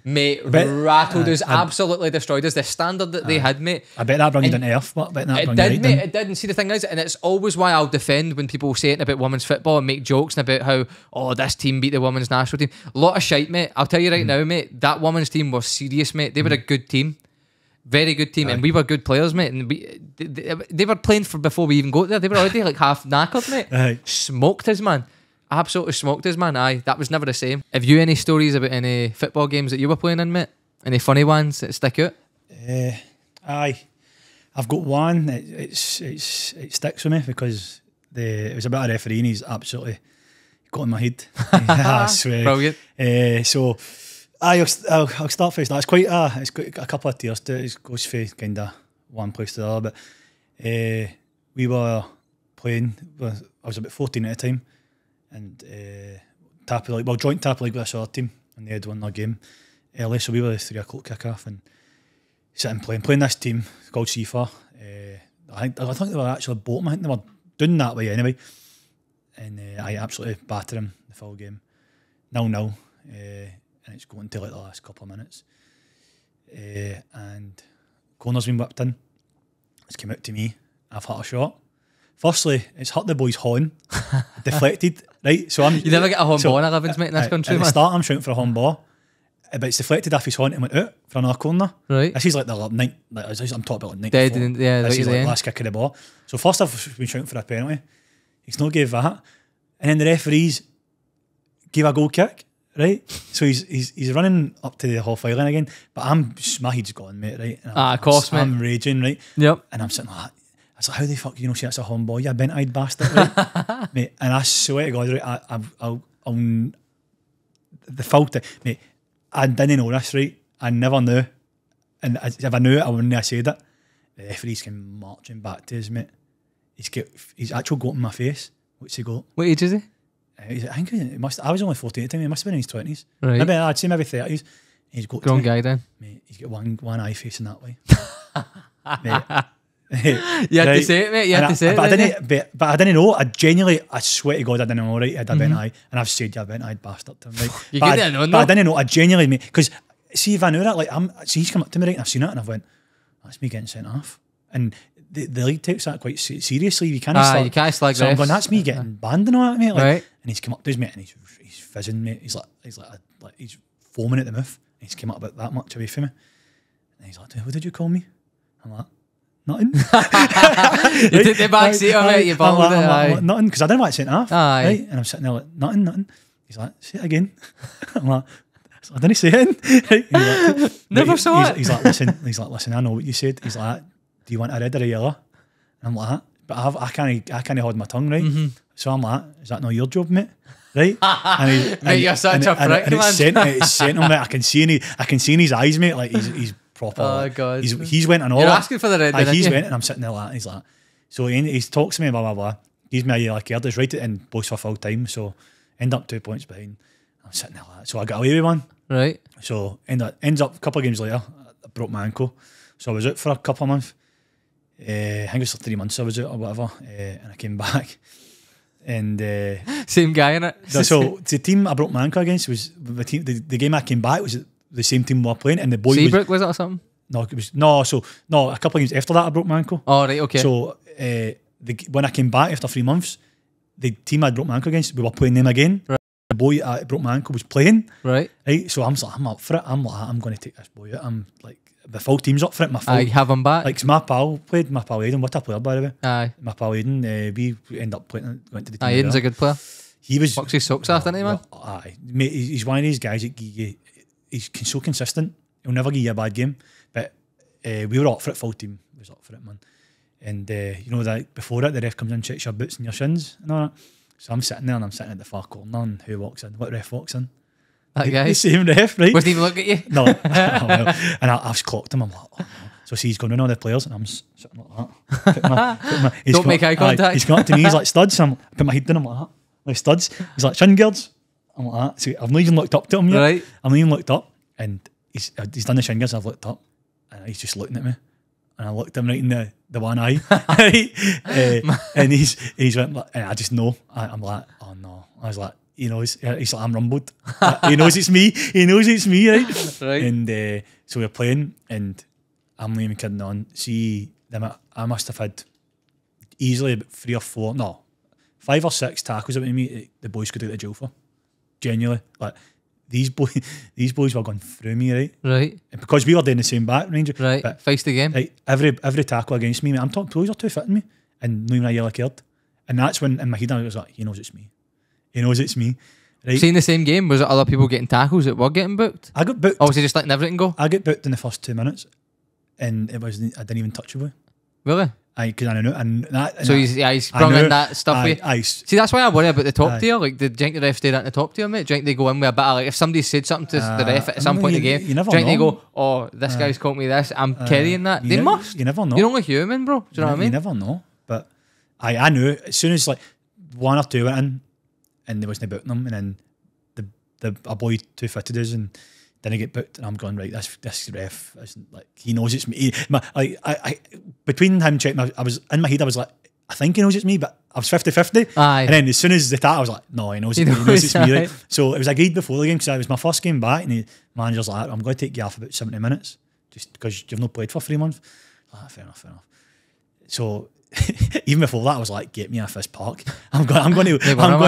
Mate, rattled us, absolutely destroyed us. The standard that they had, mate. I bet that brung you down to earth. It did, mate. It did. And see, the thing is, and it's always why I'll defend when people say it about women's football and make jokes about how, oh, this team beat the women's national team. A lot of shite, mate. I'll tell you right now, mate, that women's team was serious, mate. They were a good team. Very good team, and we were good players, mate. And they were playing for before we even got there. They were already like half knackered, mate. Smoked us, man. Absolutely smoked us, man. Aye, that was never the same. Have you any stories about any football games that you were playing in, mate? Any funny ones that stick out? Aye, I've got one. It sticks with me because it was about a referee and he's absolutely got in my head. I swear. Brilliant. So. I'll start first. It's quite it's got a couple of tiers to it. It goes for kind of one place to the other. But we were playing. I was about 14 at the time, and joint Tappy League with this other team, and they had won their game early. So we were the 3 o'clock kick-off and sitting playing this team called CFA. I think they were actually Bolton. I think they were doing that way anyway, and I absolutely battered him the full game, 0-0. And it's going to like the last couple of minutes. And corner's been whipped in. It's come out to me. I've hit a shot. Firstly, it's hit the boy's horn. Deflected, right? So you never get a horn ball in 11s, mate, in this country, at man. the start, I'm shouting for a horn ball. But it's deflected off his horn and went out for another corner. Right. This is like the ninth. I'm talking about like 94. This is like last kick of the ball. So first I've been shouting for a penalty. He's not gave that. And then the referees gave a goal kick. Right, so he's running up to the half line again, but my head's gone, mate. Right, of course, mate. I'm raging, right. Yep. And I'm sitting like, I was like, how the fuck see that's a home ball, you bent-eyed bastard, right? Mate. And I swear to God, right, I'll the fault, mate. I didn't know this, right. I never knew, and if I knew it, I wouldn't have said it. The referee's came marching back to us, mate. He's actually got in my face. What's he got? What age is he? I think he must. I was only 14 at the time. He must have been in his 20s. Right. Maybe I'd say maybe 30s. He's got grown guy then. Mate, he's got one eye facing that way. You had to say it, mate. You had to say it. But I didn't know. I swear to God, I didn't know. Right, I had a bent eye, and I've said, "You bent-eyed bastard." To him, right? You didn't know, but I didn't know. I genuinely, mate, because see if I knew that, like he's come up to me, right, and I've seen it, and I've went, "That's me getting sent off." And the league takes that quite seriously. You can't slag. So I'm going, that's me getting banned and all that, mate. Like, right. And he's come up to us, mate, and he's fizzing, mate. He's foaming at the mouth. And he's come up about that much away from me. And he's like, what did you call me? I'm like, nothing. You took the back seat of it, you balled it. I'm like, nothing, because I didn't want to sent off. Right? And I'm sitting there like, nothing. He's like, say it again. I'm like, I didn't say it. Right, never saw it. He's like, listen, I know what you said. He's like, do you want a red or a yellow? And I'm like, but I can't hold my tongue, right? Mm-hmm. So I'm like, is that not your job, mate? Right? Mate, you're such a prick, man. It's sent him, mate. I can see in his eyes, mate. Like he's proper. Oh God. He's went and all. You're asking for the red. He's went and I'm sitting there like, he's like, so he talks to me, blah blah blah. He's my yellow card. He's right at and both for full time. So end up 2 points behind. I'm sitting there like that. So I got away with one. Right. So ends up a couple of games later, I broke my ankle. So I was out for a couple of months. I think it was for 3 months I was out or whatever. And I came back. And same guy in it. So the team I broke my ankle against was the team. The game I came back was the same team we were playing, and the boy Seabrook was it or something? No, it was no. So no, a couple of games after that I broke my ankle. Oh right, okay. So when I came back after 3 months, the team I broke my ankle against, we were playing them again. Right. The boy I broke my ankle was playing. Right. So I'm up for it. I'm going to take this boy out. I'm like, the full team's up for it. I have him back. Like, my pal Aiden, what a player, by the way. Aye. My pal Aiden, we end up playing, went to the team. Aiden's a good player. He was... Works his socks off, didn't he, man? Aye. Mate, he's one of these guys that he's so consistent. He'll never give you a bad game. But we were up for it, full team was up for it, man. And you know that before it, the ref comes in, checks your boots and your shins and all that. So I'm sitting there and I'm sitting at the far corner, and who walks in? What ref walks in? That guy. The same ref, right? Wasn't even look at you? No. And I've clocked him. I'm like, oh, no. So see, he's going in all the players, and I'm sitting like that. Don't make eye contact. He's come up to me, he's like, studs. So I put my head down, I'm like that. Like, studs. He's like, shin guards. I'm like that. So I've not even looked up to him yet. Right. I've not even looked up. And he's done the shin guards, I've looked up. And he's just looking at me. And I looked him right in the one eye. And he's went, and I just know. I'm like, oh no. I was like, he knows. He's like, I'm rumbled. He knows it's me. He knows it's me, right? Right. And so we're playing, and I'm not even kidding on. See, I must have had easily about 3 or 4, no, 5 or 6 tackles about me the boys could go to jail for. Genuinely. Like, these boys were going through me, right? Right. And because we were doing the same back, Ranger. Right. But face the game. Right, every tackle against me, I'm talking, boys are too fitting me, and not even a yellow card. And that's when in my head I was like, he knows it's me. He knows it's me. Right. See, in the same game, was it other people getting tackles that were getting booked? I got booked. Or was he just letting everything go? I got booked in the first 2 minutes, and I didn't even touch a boy. Really? Because I know, and that. So he's sprung in that stuff. See, that's why I worry about the top tier. Like, do you think the ref stayed at the top tier, mate? Do you think they go in with a bit of, like, if somebody said something to the ref at some point in the game, do you think they go, oh, this guy's called me this, I'm carrying that? They must. You never know. You're only human, bro. Do you know what I mean? You never know. But I knew as soon as like 1 or 2 went in, and there wasn't booking them, and then a boy too fitted us, and then I get booked, and I'm going, right, this ref isn't, like, he knows it's me. I between him checking, I was in my head, I was like, I think he knows it's me, but I was 50-50. And then as soon as the I was like, no, he knows it's me, right? So it was agreed before the game, because it was my first game back, and the manager's like, I'm going to take you off about 70 minutes, just because you've not played for 3 months. Fair enough. So even before that, I was like, get me off this park. I'm going to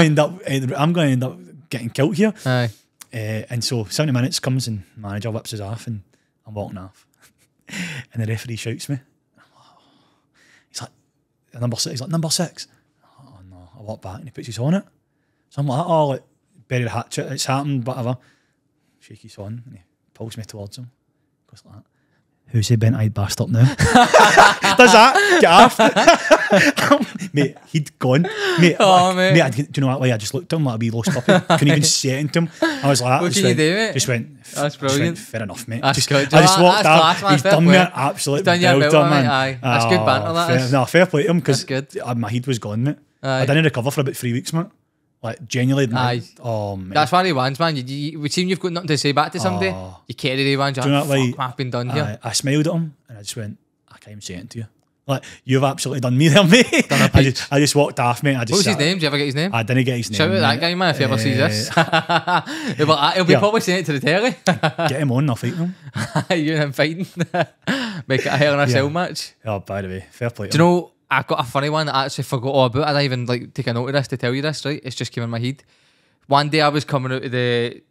end up getting killed here. Aye. And so 70 minutes comes, and manager whips us off, and I'm walking off. And the referee shouts me. He's like, number 6. He's like, number 6. Oh no. I walk back, and he puts his on it. So I'm like, oh, like, bury the hatchet, it's happened, whatever. Shake his on, and he pulls me towards him. Goes like that. Who's he bent-eyed bastard now? Does that? Get off. Mate, he'd gone. Mate, mate, do you know what? Like, I just looked at him like a wee lost puppy. Couldn't even say it to him. I was like, what can you do, mate? Just went, that's brilliant. Fair enough, mate. That's good. I just walked out. He's done me an absolute belter, man. Aye. That's good banter, that is. No, fair play to him, because good. My head was gone, mate. I didn't recover for about 3 weeks, mate. Like, genuinely. Aye. Oh, man. That's one of the ones, man. We seem you've got nothing to say back to somebody. You carry the ones. You're like, fuck, I've been done here. I smiled at him, and I just went, I can't even say it to you. Like, you've absolutely done me there, mate. I just walked off, mate. What was his name? Did you ever get his name? I didn't get his name. Shout out that guy, man, if he ever sees this. He'll be probably saying it to the telly. Get him on, I'll fight him. You and him fighting. Make it a Hell in a Cell match. Oh, by the way, fair play. Do you know, I got a funny one that I actually forgot all about. I didn't even like take a note of this to tell you this, right? It's just came in my head. One day I was coming out of the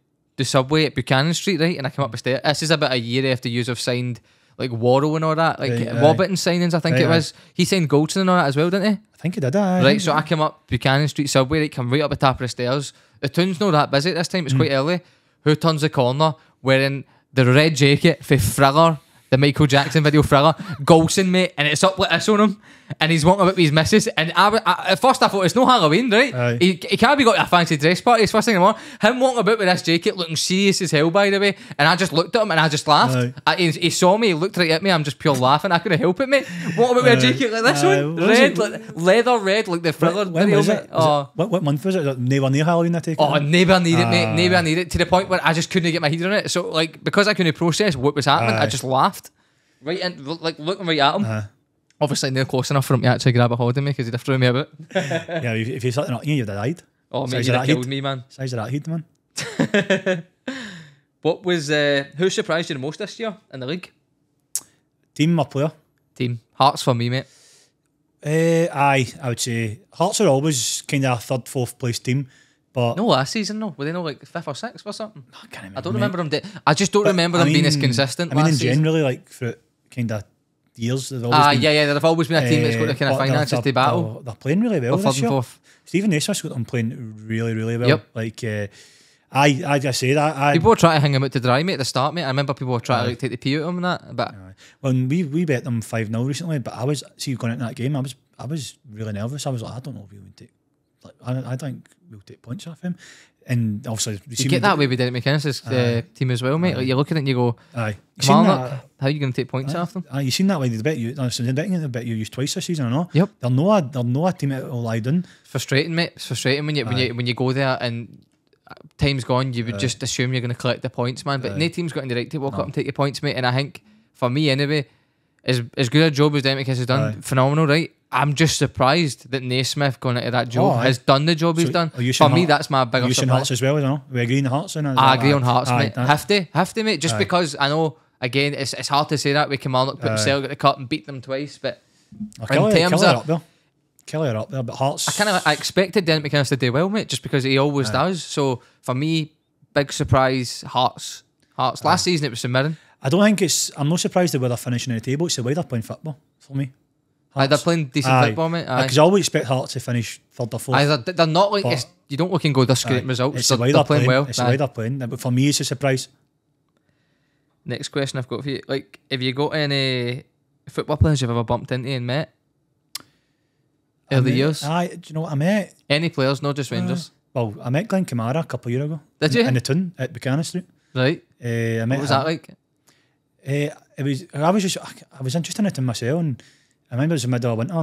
subway at Buchanan Street, right? And I came up the stairs. This is about a year after you have signed like Worrell and all that, like Warburton signings, I think it was. He signed Goldson and all that as well, didn't he? I think he did, aye. Right, so I came up Buchanan Street subway, right, come right up the top of the stairs. The town's not that busy at this time, it's quite early. who turns the corner wearing the red jacket for Thriller, the Michael Jackson video Thriller, Golson, mate, and it's up like this on him, and he's walking about with his missus, and at first I thought it's no Halloween, right? He can't be got a fancy dress party, it's first thing in the morning. Him walking about with this jacket looking serious as hell, by the way, and I just looked at him and I just laughed. He saw me, he looked right at me, I'm just pure laughing, I couldn't help it, mate. Walking about with a jacket like this one, red, like, leather red, like the Thriller video, mate. What month was it? Nowhere near Halloween, I take it? Oh, neighbour near it, mate, neighbour near it, to the point where I just couldn't get my head on it. So, like, because I couldn't process what was happening, I just laughed. Right in, like looking right at him. Obviously, not close enough for him to actually grab a hold of me because he'd have thrown me about. Yeah, if you started knocking, you'd have died. Oh, mate, you'd have killed me, man. Size of that head, man. What was who surprised you the most this year in the league? Team or player? Team. Hearts for me, mate. I would say Hearts are always kind of a third, fourth place team. But no, last season, no. Were they not like 5th or 6th or something? I can't remember. I don't remember them. I just don't remember them being as consistent. I mean, last in season. generally, like for kind of years, they've always been, yeah, they've always been a team that's got the kind of finances to battle. They're playing really well this year. Fourth. Stephen Naismith's got them playing really, really well. Yep. Like, I just say that. People were trying to hang him out to dry, mate, at the start, mate. I remember people were trying to like, take the pee out of him and that. But well, we bet them 5-0 recently, but going into that game, I was really nervous. I was like, I don't know if we would take. Like, I think we'll take points off him. And obviously, you get that way with Derek McInnes' team as well, mate. Like, you look at it and you go, aye. Come on, look, how are you going to take points off them? You seen that way? They bet you. They're betting you used twice this season, or not? Yep. They're no a team that will lie down. Frustrating, mate. It's frustrating when you go there and time's gone. You would just assume you're going to collect the points, man. But no team's got any right to walk up and take your points, mate. And I think for me anyway, as good a job as Derek McInnes has done, phenomenal, right? I'm just surprised that Naismith going into that job has done the job he's done. For me, that's my biggest surprise. Hearts as well, you know? We agree on Hearts? I agree on Hearts, mate. Have to, mate. Just because I know, again, it's hard to say that with Kilmarnock putting Celtic at the cup and beat them twice, but in terms of... Kelly are up there, but Hearts... I expected Derek McInnes to do well, mate, just because he always does. So, for me, big surprise, Hearts. Last season, it was St Mirren. I don't think it's... I'm not surprised at where they're finishing in the table. It's the way they're playing football, for me. They're playing decent football, mate. Because I always expect Hearts to finish third or fourth. They're not like... you don't look and go, they're scraping results. It's the way they're playing well. It's the way they're playing. But for me, it's a surprise. Next question I've got for you. Like, have you got any football players you've ever bumped into and met? Early years? Do you know what I met? Any players, not just Rangers? Well, I met Glenn Kamara a couple of years ago. Did you? In the Tun at Buchanan Street. Right. What was that like? I was interested in it myself, and I remember it was the middle of winter,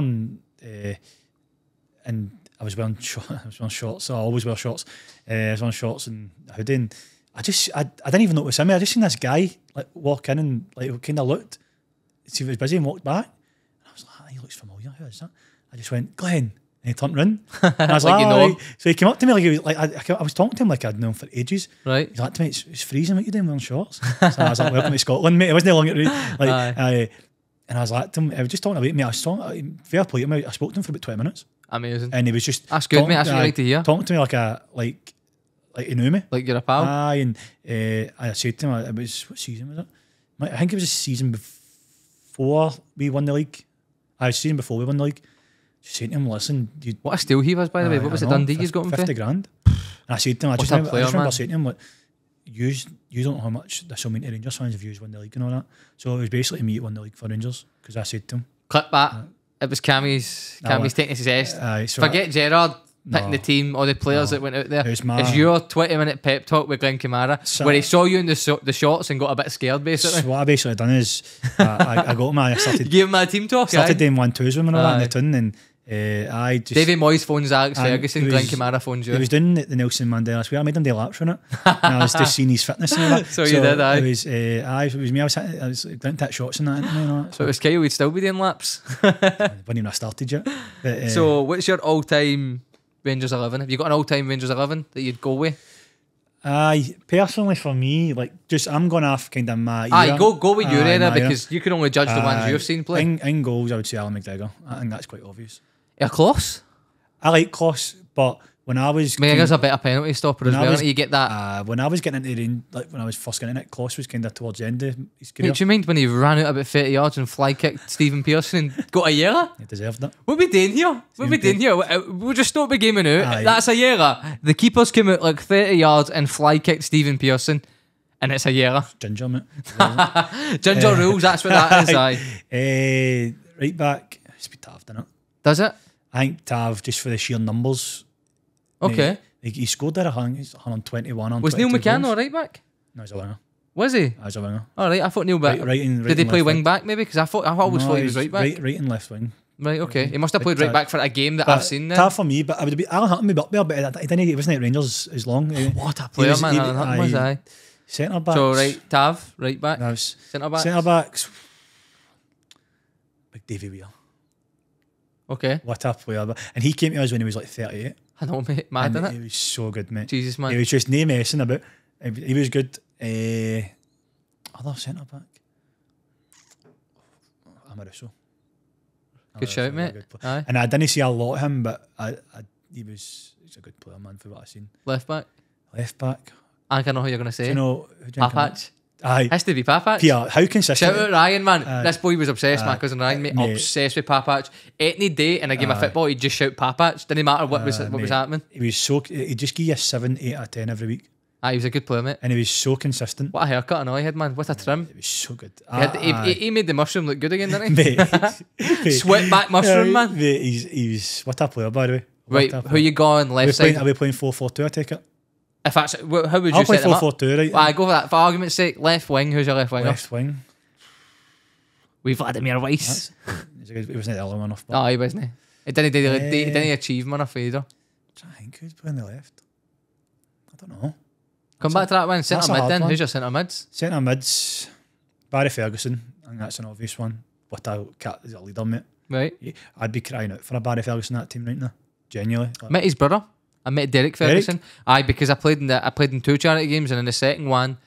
and I was wearing shorts. So I always wear shorts. I was wearing shorts and a hoodie, and I didn't even know it was him. I just seen this guy like walk in and like kind of looked, see if he was busy, and walked back. And I was like, he looks familiar. Who is that? I just went, Glenn. And he turned around. And I was like, right. So he came up to me like he was like I was talking to him like I'd known him for ages. Right. He's like to me, it's freezing. What you doing wearing shorts? So I was like, welcome to Scotland, mate. It wasn't long at like and I was like to him, I was just talking about me. I was talking fair play to him. I spoke to him for about 20 minutes. Amazing. And he was just that's good, mate. That's what I like to hear. Talking to me like he knew me. Like you're a pal. And I said to him, it was what season was it? I think it was a season before we won the league. A season before we won the league. Just saying to him, listen, what a steal he was, by the way. What was it Dundee he's got him for? 50 grand. And I said to him, I just remember saying to him, like, you don't know how much this will mean to Rangers fans if you won the league and all that. So it was basically me that won the league for Rangers because I said to him. Clip that. It was Cammy's taking his test. Forget Gerrard picking the team or the players that went out there. It's your 20-minute pep talk with Glenn Kamara where he saw you in the shorts and got a bit scared, basically. So what I basically done is I got him. I started give him a team talk. Started doing 1-2s with him and all that in the Tun, and I just David Moyes phones Alex Ferguson, Glenn Kamara phones you. He was doing the Nelson Mandela square. I made him do laps from it. And I was just seeing his fitness and all that. So you did, aye. It was me. I was going to take shots and that. And so it was Kyle. We'd still be doing laps. Wasn't even started yet. But, so what's your all-time Rangers 11? Have you got an all-time Rangers 11 that you'd go with? Personally for me, like just I'm going off kind of my era. Go with your era because you can only judge the ones you've seen play. In goals, I would say Alan McGregor. I think that's quite obvious. Kloss? I like Kloss, but when I was... McGregor's a better penalty stopper as well. You get that... when I was getting into the range, like when I was first getting into it, Kloss was kind of towards the end of his career. Do you mind when he ran out about 30 yards and fly kicked Stephen Pearson and got a yellow? He deserved it. What are we doing here? We'll just stop the game out. That's a yellow. The keepers came out like 30 yards and fly kicked Stephen Pearson. And it's a yellow. Ginger, mate. Ginger rules, that's what that is, aye. Right back, it's be Tav, doesn't it? Does it? I think Tav, just for the sheer numbers. Okay. He scored there, I think he's 121 on. Was Neil McCann all right back? No, he's a winger. Was he? He's a winger. All right, I thought Neil back. Did he play wing back maybe? Because I always thought he was right back. Right and left wing. Right, okay. He must have played right back for a game that I've seen then. Tav for me, but I would be Alan Hutton be up there, but he wasn't at Rangers as long. What a player, man. Alan Hutton was, aye. Centre backs. So, right, Tav, right back. Centre backs. Big Davy Weir. Okay. What a player. And he came to us when he was like 38. I know, mate. Mad, innit? He was so good, mate. Jesus, man. He was just no messing about. He was good. Other centre back. Amaruso. Good shout, mate. Aye. And I didn't see a lot of him, but he's a good player, man, for what I've seen. Left back. I don't know who you're going to say. Do you know? Papach. Aye. Has to be Papach. Yeah, how consistent. Shout out Ryan, man. This boy was obsessed, my cousin Ryan, mate. Obsessed with Papach. Any day in a game of football, he'd just shout Papach. Didn't matter what was happening. He'd just give you a 7, 8 out of 10 every week. He was a good player, mate. And he was so consistent. What a haircut and all he had, man. What a trim. It was so good. He made the mushroom look good again, didn't he? Mate. Sweat back mushroom, man. Mate, he's what a player, by the way. Right, who you going left side? Are we playing 4-4-2, I take it? If that's, how would you I'll set play 4-4-2, right? Well, I go for that. For argument's sake, left wing. Who's your left winger? Left wing. We've Vladimir Weiss. He wasn't early enough. No, he wasn't. He didn't achieve enough either. I think who's playing the left? I don't know. Come back to that one. Centre mid then. Who's your centre mids? Centre mids. Barry Ferguson. I think that's an obvious one. What a cat is a leader, mate. Right. I'd be crying out for a Barry Ferguson in that team right now. Genuinely. Met his brother. I met Derek Ferguson. Aye, because I played in 2 charity games, and in the second one,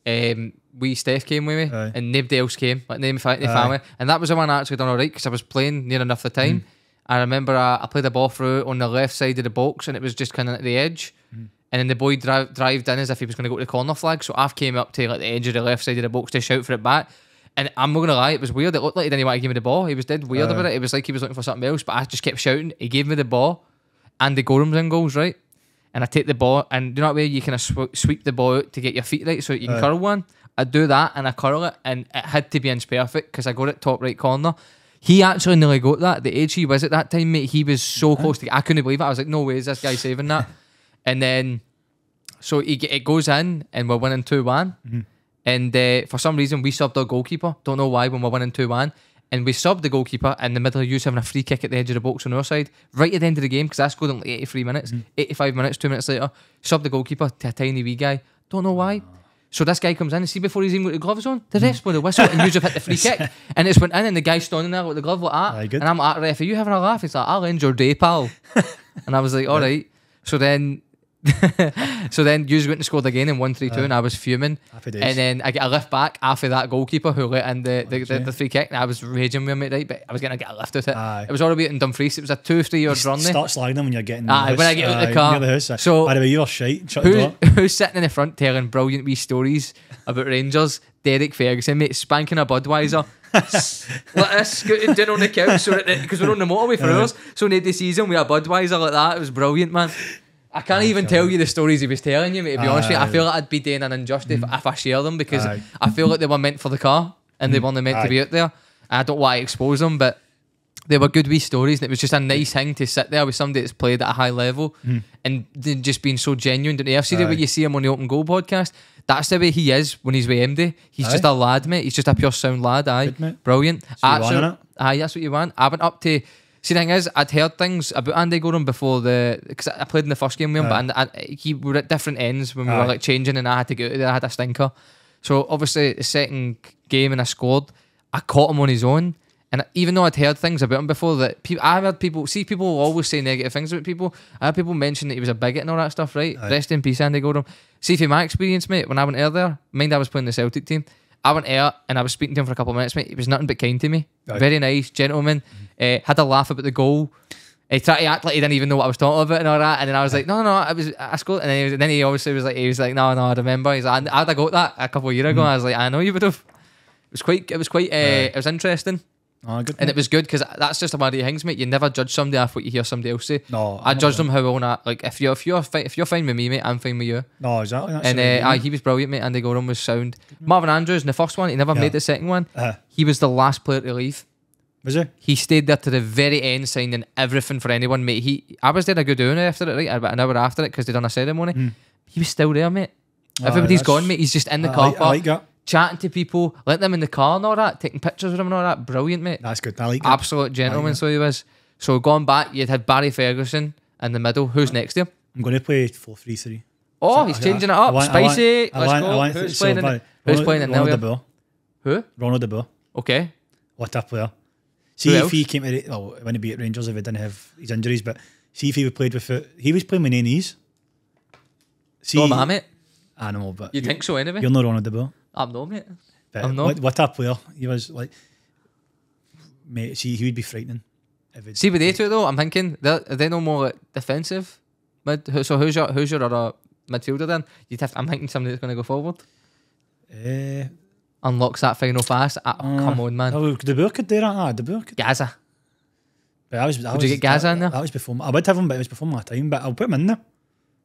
Steph came with me, and nobody else came, like name family, and that was the one I actually done alright because I was playing near enough the time. I remember I played the ball through on the left side of the box, and it was just kind of at the edge, and then the boy drived in as if he was going to go to the corner flag. So I came up to like the edge of the left side of the box to shout for it back. And I'm not going to lie, it was weird. It looked like he didn't want to give me the ball. He was dead weird about it. It was like he was looking for something else, but I just kept shouting. He gave me the ball, and the Gorham's in goals, right? And I take the ball, and do you know what way you kind of sweep the ball out to get your feet right so you can curl one? I do that, and I curl it, and it had to be inch perfect because I got it top right corner. He actually nearly got that. The age he was at that time, mate, he was so close to it. I couldn't believe it. I was like, no way is this guy saving that. And then, so it goes in, and we're winning 2-1. And for some reason, we subbed our goalkeeper. Don't know why when we're winning 2-1. And we subbed the goalkeeper in the middle of you having a free kick at the edge of the box on our side, right at the end of the game, because I scored in like 83 minutes, 85 minutes, 2 minutes later, subbed the goalkeeper to a tiny wee guy. Don't know why. So this guy comes in and see before he's even got the gloves on, the ref's blown the whistle and you have hit the free kick. And it's went in and the guy's standing there with the glove like that. And I'm like, ref, are you having a laugh? He's like, I'll end your day, pal. And I was like, all right. So then Hughes went and scored again in 1-3-2 and I was fuming. And then I get a lift back after that goalkeeper who let in the free kick, and I was raging with him, right? But I was going to get a lift out it. It was all the way in Dumfries. It was a 2-3 yard run there. Start slagging them when you're getting when I get out of the car. The house. So by the way, you're shite. Who's sitting in the front telling brilliant wee stories about Rangers? Derek Ferguson, mate, spanking a Budweiser. Like this, scooting down on the couch because we're on the motorway for hours. So nobody sees him with a Budweiser like that. It was brilliant, man. I can't even tell you the stories he was telling you, mate, to be honest with you. I feel like I'd be doing an injustice if I share them because I feel like they were meant for the car and they weren't meant to be out there. I don't want to expose them, but they were good wee stories, and it was just a nice thing to sit there with somebody that's played at a high level and just being so genuine. Don't you ever see the way you see him on the Open Goal podcast? That's the way he is when he's with MD. He's just a lad, mate. He's just a pure sound lad, Good, brilliant. So that's what you want. I went up to... See, the thing is, I'd heard things about Andy Gorham before because I played in the first game with him, but we were at different ends when we were like changing, and I had to go out there. I had a stinker. So obviously, the second game and I scored, I caught him on his own. And even though I'd heard things about him before, I've heard people will always say negative things about people. I heard people mention that he was a bigot and all that stuff, right? Rest in peace, Andy Gorham. See, from my experience, mate, when I went there, mind I was playing the Celtic team. I went out and I was speaking to him for a couple of minutes, mate. He was nothing but kind to me. Very nice, gentleman. Had a laugh about the goal. He tried to act like he didn't even know what I was talking about and all that, and then I was like, no, I scored, and then he obviously was like, no, I remember. He's like, I'd have got that a couple of years ago. I was like, I know you would have. It was interesting. Oh, good. And it was good because that's just one of the things, mate. You never judge somebody off what you hear somebody else say. No, I judge them how I want to. Like if you're fine with me, mate, I'm fine with you. No, exactly. And he was brilliant, mate. Andy Gordon was sound. Marvin Andrews in the first one, he never made the second one. He was the last player to leave. Was he? He stayed there to the very end, signing everything for anyone, mate. I was there a good hour after it, right? About an hour after it, because they done a ceremony. He was still there, mate. Everybody's gone, mate. He's just in the car park. I like that. Chatting to people, letting them in the car and all that, taking pictures with them and all that. Brilliant, mate. That's good. I like that. Absolute gentleman, so he was. So going back, you'd had Barry Ferguson in the middle. Who's next to him? I'm going to play 4-3-3. Oh, he's changing it up. Spicy. Let's go. Who's playing in there? Who? Ronald De Boer. Okay. What a player. See if he came to it wouldn't be at Rangers if he didn't have his injuries, but see if he played with it. He was playing with no knees. See, mate. I know, but you think so anyway? You're not Ronald De Boer. I'm not, mate. I'm not. What a player. He was like, mate, see, he would be frightening. See, with they two though, I'm thinking, they're no more like, defensive. So who's your other midfielder then? I'm thinking somebody that's going to go forward. Unlocks that final pass. Come on, man. Oh, De Boer could do that. De Boer could. Gaza. Would you get Gaza in there? That was before. I would have him, but it was before my time. But I'll put him in there.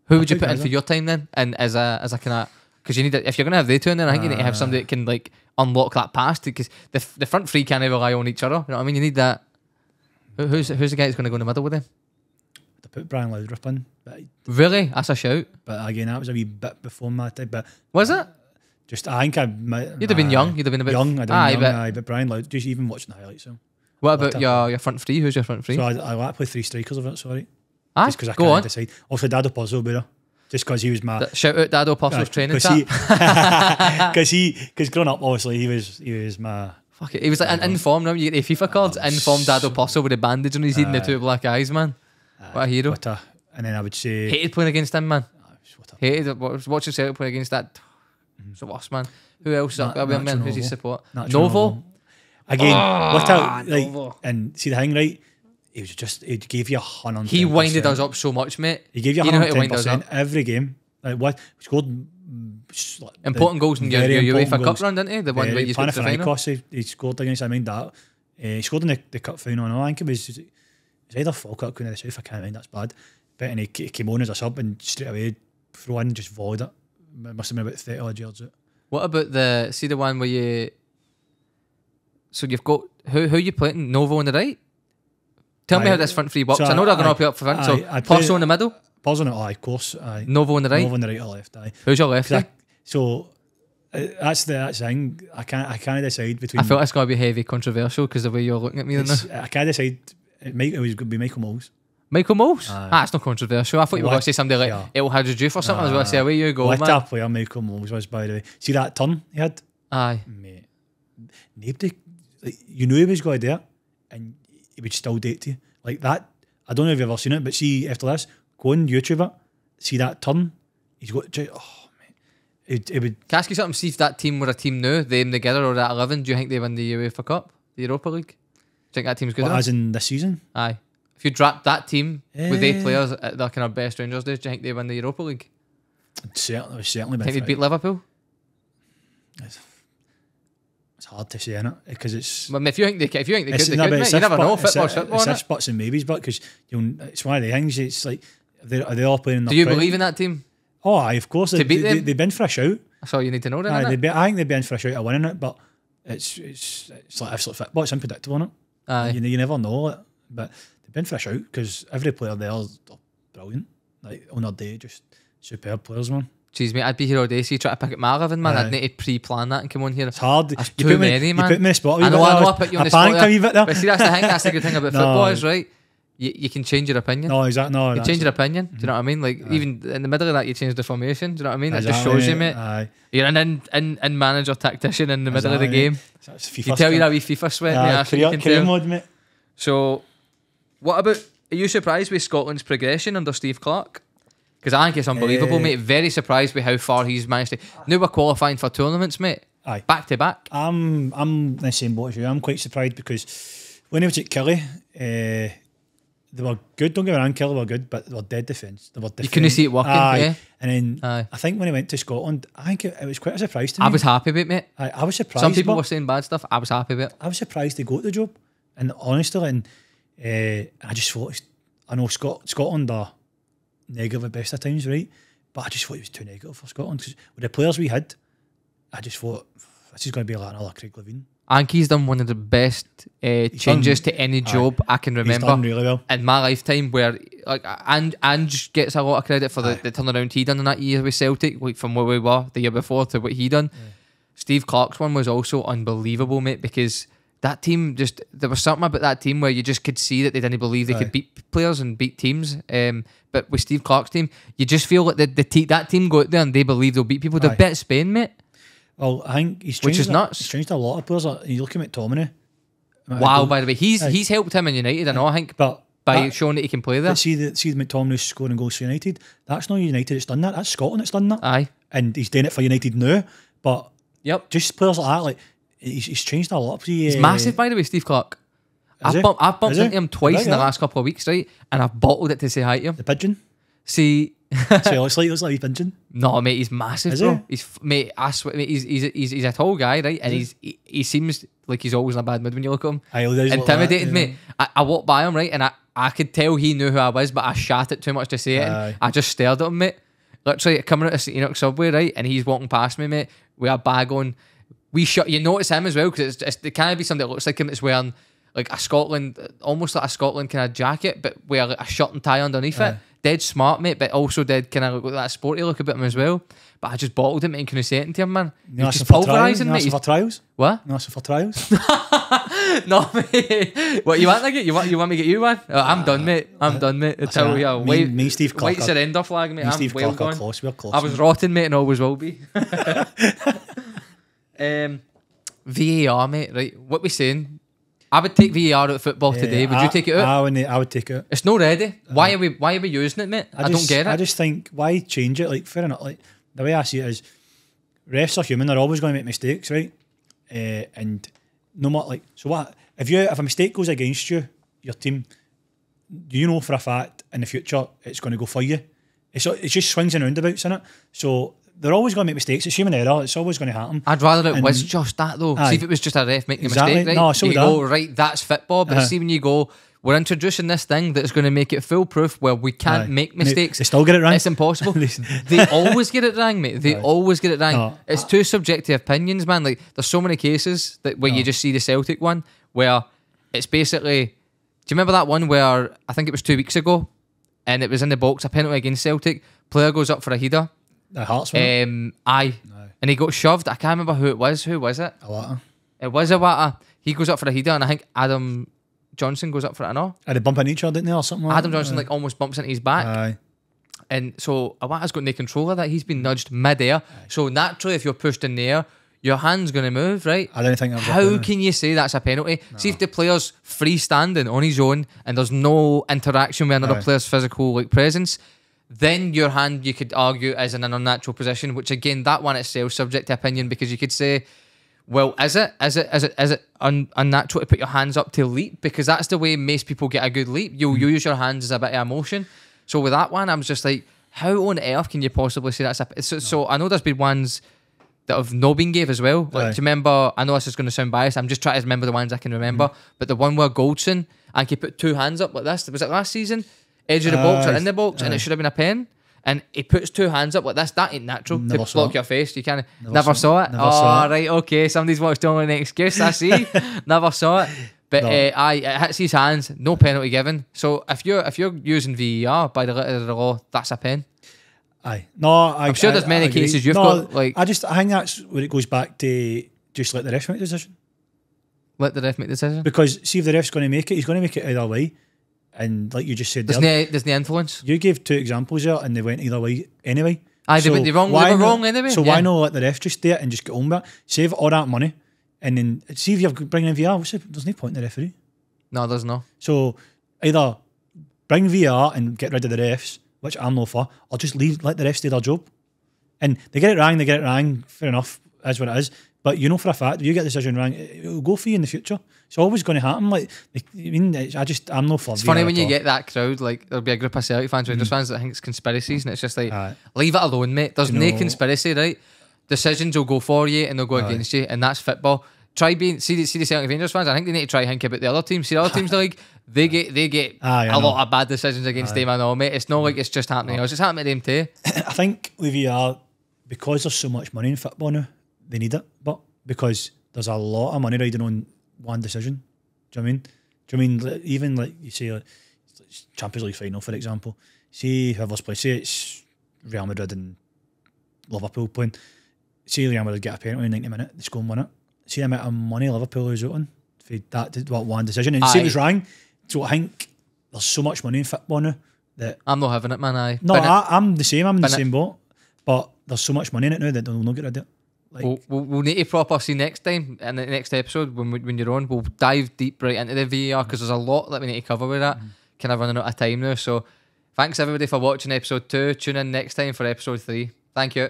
Who would you put in for your time then? And as a kind of, because you need if you're gonna have they two in there, I think you need to have somebody that can like unlock that pass, because the front three can't rely on each other. You know what I mean? You need that. Who's the guy that's going to go in the middle with him? To put Brian Laudrup in. Really? That's a shout. But again, that was a wee bit before my time. But was it? Just I think you'd have been young. You'd have been a bit young. But Brian Laudrup. Just even watching the highlights. So. What about your front three? Who's your front three? So I like to play three strikers of it. Sorry. Just because I can't decide. Also, Dado Pozzo better. Just because he was my shout out Dado Pozzo's training chat. Because growing up, obviously he was my. Fuck it. He was like an informed. Remember you get the FIFA cards. Informed Dado Pozzo with a bandage on his head and the two black eyes, man. What a hero. And then I would say hated playing against him, man. Hated watching Celtic play against that. It's the worst, man. Who else? Who's his support? Novo. Again, Novo. And see the thing, right? He gave you 100%. He winded us up so much, mate. He gave you 110% every game. Like what? He scored important goals in your UEFA Cup run, didn't he? The one where you scored the final. He scored against. I mean that. He scored in the cup final. I think it was either Falkirk or the South. I can't mind. That's bad. But and he came on as a sub and straight away throw in, just volleyed it. It must have been about 30 odd yards out. What about the one where you? So you've got who you playing? Novo on the right. Tell me how this front three works. So I know they're going to be up for front. So Pozzo in the middle. Pozzo in the of course. Novo on the right. Novo on the right or left. Who's your left? So that's the thing. I can't decide between. I felt it's going to be heavy controversial because the way you're looking at me. I can't decide. It was going to be Michael Moles. Michael Moles? That's not controversial. I thought you were going to say somebody like El Hadji or something. I was going to say, away you go, what man. What a player Michael Moles was, by the way. See that turn he had? Aye. Mate. Nobody, you knew he was going to do it, and he would still date to you. Like that, I don't know if you've ever seen it, but see, after this, go on YouTube it, see that turn, he's got, oh, mate. It would... Can I ask you something? See if that team were a team now, them together, or at 11, do you think they win the UEFA Cup, the Europa League? Do you think that team's good enough? As in this season? Aye. If you drop that team with 8 players at their kind of best Rangers days, do you think they win the Europa League? Certainly. Think they'd beat Liverpool? It's hard to say, innit? Because it's. Well, if you think they could, they could, mate. You never know. Football's football, it's buts and maybes, but because it's one of the things. It's like are they all playing in Do you believe in that team? Oh, aye, of course. To beat them, they've been for a shout. That's all you need to know. Then, I think they've been for a shout of winning it, but it's like football. It's unpredictable, isn't it? Aye. You never know it, but they've been for a shout because every player there is brilliant. Like on their day, just superb players, man. Jeez, mate, I'd be here all day. So you try to pick up my 11, man. I'd need to pre-plan that and come on here. It's hard. That's too many, man. You put me in a spot. I know. I put you on the spot. A wee bit there. But see, that's the thing. That's the good thing about football is, right? You can change your opinion. No, exactly. No, you change your opinion. Do you know what I mean? Like even in the middle of that, you change the formation. Do you know what I mean? It just shows you, mate. You're an in manager tactician in the middle of the game. You tell you that wee FIFA sweat. Career mode, mate. So, what about? Are you surprised with Scotland's progression under Steve Clarke? Because I think it's unbelievable, mate. Very surprised with how far he's managed to. Now we're qualifying for tournaments, mate. Aye. Back to back. I'm in the same boat as you. I'm quite surprised because when he was at Kelly, they were good. Don't get me wrong, Kelly were good, but they were dead defence. They were You couldn't see it working. Yeah. And then I think when he went to Scotland, I think it was quite a surprise to me. I was happy with it, mate. I was surprised. Some people were saying bad stuff. I was happy with it. I was surprised to go to the job, and honestly, and I just thought, I know Scotland are negative at best of times, right? But I just thought it was too negative for Scotland because with the players we had, I just thought this is going to be like another Craig Levein. Anke's done one of the best changes to any job I can remember. He's done really well in my lifetime. Where like Ange gets a lot of credit for the turnaround he done in that year with Celtic, like from where we were the year before to what he done. Yeah. Steve Clarke's one was also unbelievable, mate, because that team there was something about that team where you just could see that they didn't believe they could beat players and beat teams. But with Steve Clarke's team, you just feel like that team go out there and they believe they'll beat people. They bet Spain, mate. Well, I think he's changed, which is nuts. He's changed a lot of players. You look at McTominay. Wow, by the way, he's helped him in United, I know. I think, but by showing that he can play there. See the McTominay scoring goals for United. That's not United that's done that. That's Scotland that's done that. Aye, and he's doing it for United now. But just players like that, like he's changed a lot. He's massive, by the way, Steve Clarke. I've bumped into him twice in the last couple of weeks, right? And I've bottled it to say hi to him. The pigeon. See. So it looks like he's pigeon. No, mate, he's massive, bro. Mate, I swear, mate, he's a tall guy, right? And he seems like he's always in a bad mood when you look at him. Intimidated, mate. I walked by him, right, and I could tell he knew who I was, but I shat it too much to say it. And I just stared at him, mate. Literally coming out of the Enoch subway, right, and he's walking past me, mate, with a bag on. You notice him as well because it can't be somebody that looks like him that's wearing like almost like a Scotland kind of jacket, but wear like a shirt and tie underneath it. Dead smart, mate, but also dead kind of look like that sporty look about him as well. But I just bottled him and couldn't say anything to him, man. He's just pulverising, mate. For trials? What? You're asking for trials? No, mate. What, you want to get? You want me to get you one? I'm done, mate. I'm done, mate. I tell you, me, Steve Clarke. White surrender flag, mate. Steve Clarke are close. We're close. I was rotting, mate, and always will be. VAR, mate, right? What we saying? I would take VAR out of football today. Would you take it out? I would take it out. It's not ready. Why are we using it, mate? I don't get it. I just think, why change it? Like, fair enough. Like, the way I see it is, refs are human. They're always going to make mistakes, right? And no matter, like, so what? If a mistake goes against you, your team, you know for a fact in the future it's going to go for you. It just swings and roundabouts, innit? So they're always going to make mistakes. It's human error. It's always going to happen. I'd rather it was just that, though. See if it was just a ref making a mistake, right? No, so you go, right, that's football. But see when you go, we're introducing this thing that's going to make it foolproof where we can't make mistakes. They still get it wrong. It's impossible. They always get it wrong, mate. They always get it wrong. No, it's two subjective opinions, man. Like, there's so many cases where you just see the Celtic one where it's basically... Do you remember that one where, I think it was 2 weeks ago, and it was in the box, a penalty against Celtic, player goes up for a header. The Hearts one? Aye. And he got shoved. I can't remember who it was. Who was it? Awata. It was Awata. He goes up for a header, and I think Adam Johnson goes up for it, I know. They bump into each other, didn't they, or something like Adam Johnson like almost bumps into his back. Aye. And so Awata's got no control of that. He's been nudged mid-air. So naturally, if you're pushed in the air, your hand's going to move, right? I don't think How can you say that's a penalty? No. See if the player's freestanding on his own and there's no interaction with another player's physical like presence, then your hand, you could argue, is in an unnatural position, which again, that one itself subject to opinion, because you could say, well, is it unnatural to put your hands up to leap? Because that's the way most people get a good leap. You'll use your hands as a bit of emotion. So with that one, I was just like, how on earth can you possibly say that's a... So I know there's been ones that have not been gave as well. Like, do you remember, I know this is going to sound biased, I'm just trying to remember the ones I can remember, but the one where Goldson, and he put two hands up like this, was it last season? Edge of the box or in the box, and it should have been a pen. And he puts two hands up like this. That ain't natural. Never to block your face. You can't. Never saw it. Right, okay. Somebody's watched on an excuse. I see. Never saw it. But it hits his hands. No penalty given. So if you're using VAR by the letter of the law, that's a pen. Aye. No, I'm sure there's many cases you've got. Like, I think that's where it goes back to just let the ref make the decision. Let the ref make the decision. Because see if the ref's going to make it, he's going to make it either way. And like you just said, there's no influence. You gave two examples there, and they went either way anyway. Aye, they were wrong anyway. So why not let the ref just do it and just get on with it? Save all that money, and then see if you're bringing in VR. There's no point in the referee. No, there's no. So either bring VR and get rid of the refs, which I'm not for, or just let the refs do their job. And they get it wrong. Fair enough, is what it is. But you know for a fact, if you get the decision wrong, it'll go for you in the future. It's always going to happen. Like, I mean, I'm no fun. It's funny when you get that crowd, like, there'll be a group of Celtic fans, Rangers fans that think it's conspiracies, and it's just like, leave it alone, mate. There's no conspiracy, right? Decisions will go for you and they'll go against you, and that's football. Try being, see the Celtic Rangers fans, I think they need to try think about the other teams. See the other teams in the league, they get a lot of bad decisions against them and all, mate. It's not like it's just happening. It's just happening to them too. I think with VR, because there's so much money in football now, they need it. But because there's a lot of money riding on one decision. Do you know what I mean? Do you know what I mean? Even like you say, like, Champions League final, for example. See whoever's playing, say it's Real Madrid and Liverpool playing. See Real Madrid get a penalty in 90 minutes, they score and win it. See the amount of money Liverpool is out on for that one decision. And see it was wrong. So I think there's so much money in football now that I'm not having it, man. No, I'm the same. I'm in the same boat. But there's so much money in it now that they'll not get rid of it. Like, we'll need to proper see next time in the next episode when you're on. We'll dive deep right into the VAR because there's a lot that we need to cover with that. Kind of running out of time now. So thanks everybody for watching episode 2. Tune in next time for episode 3. Thank you.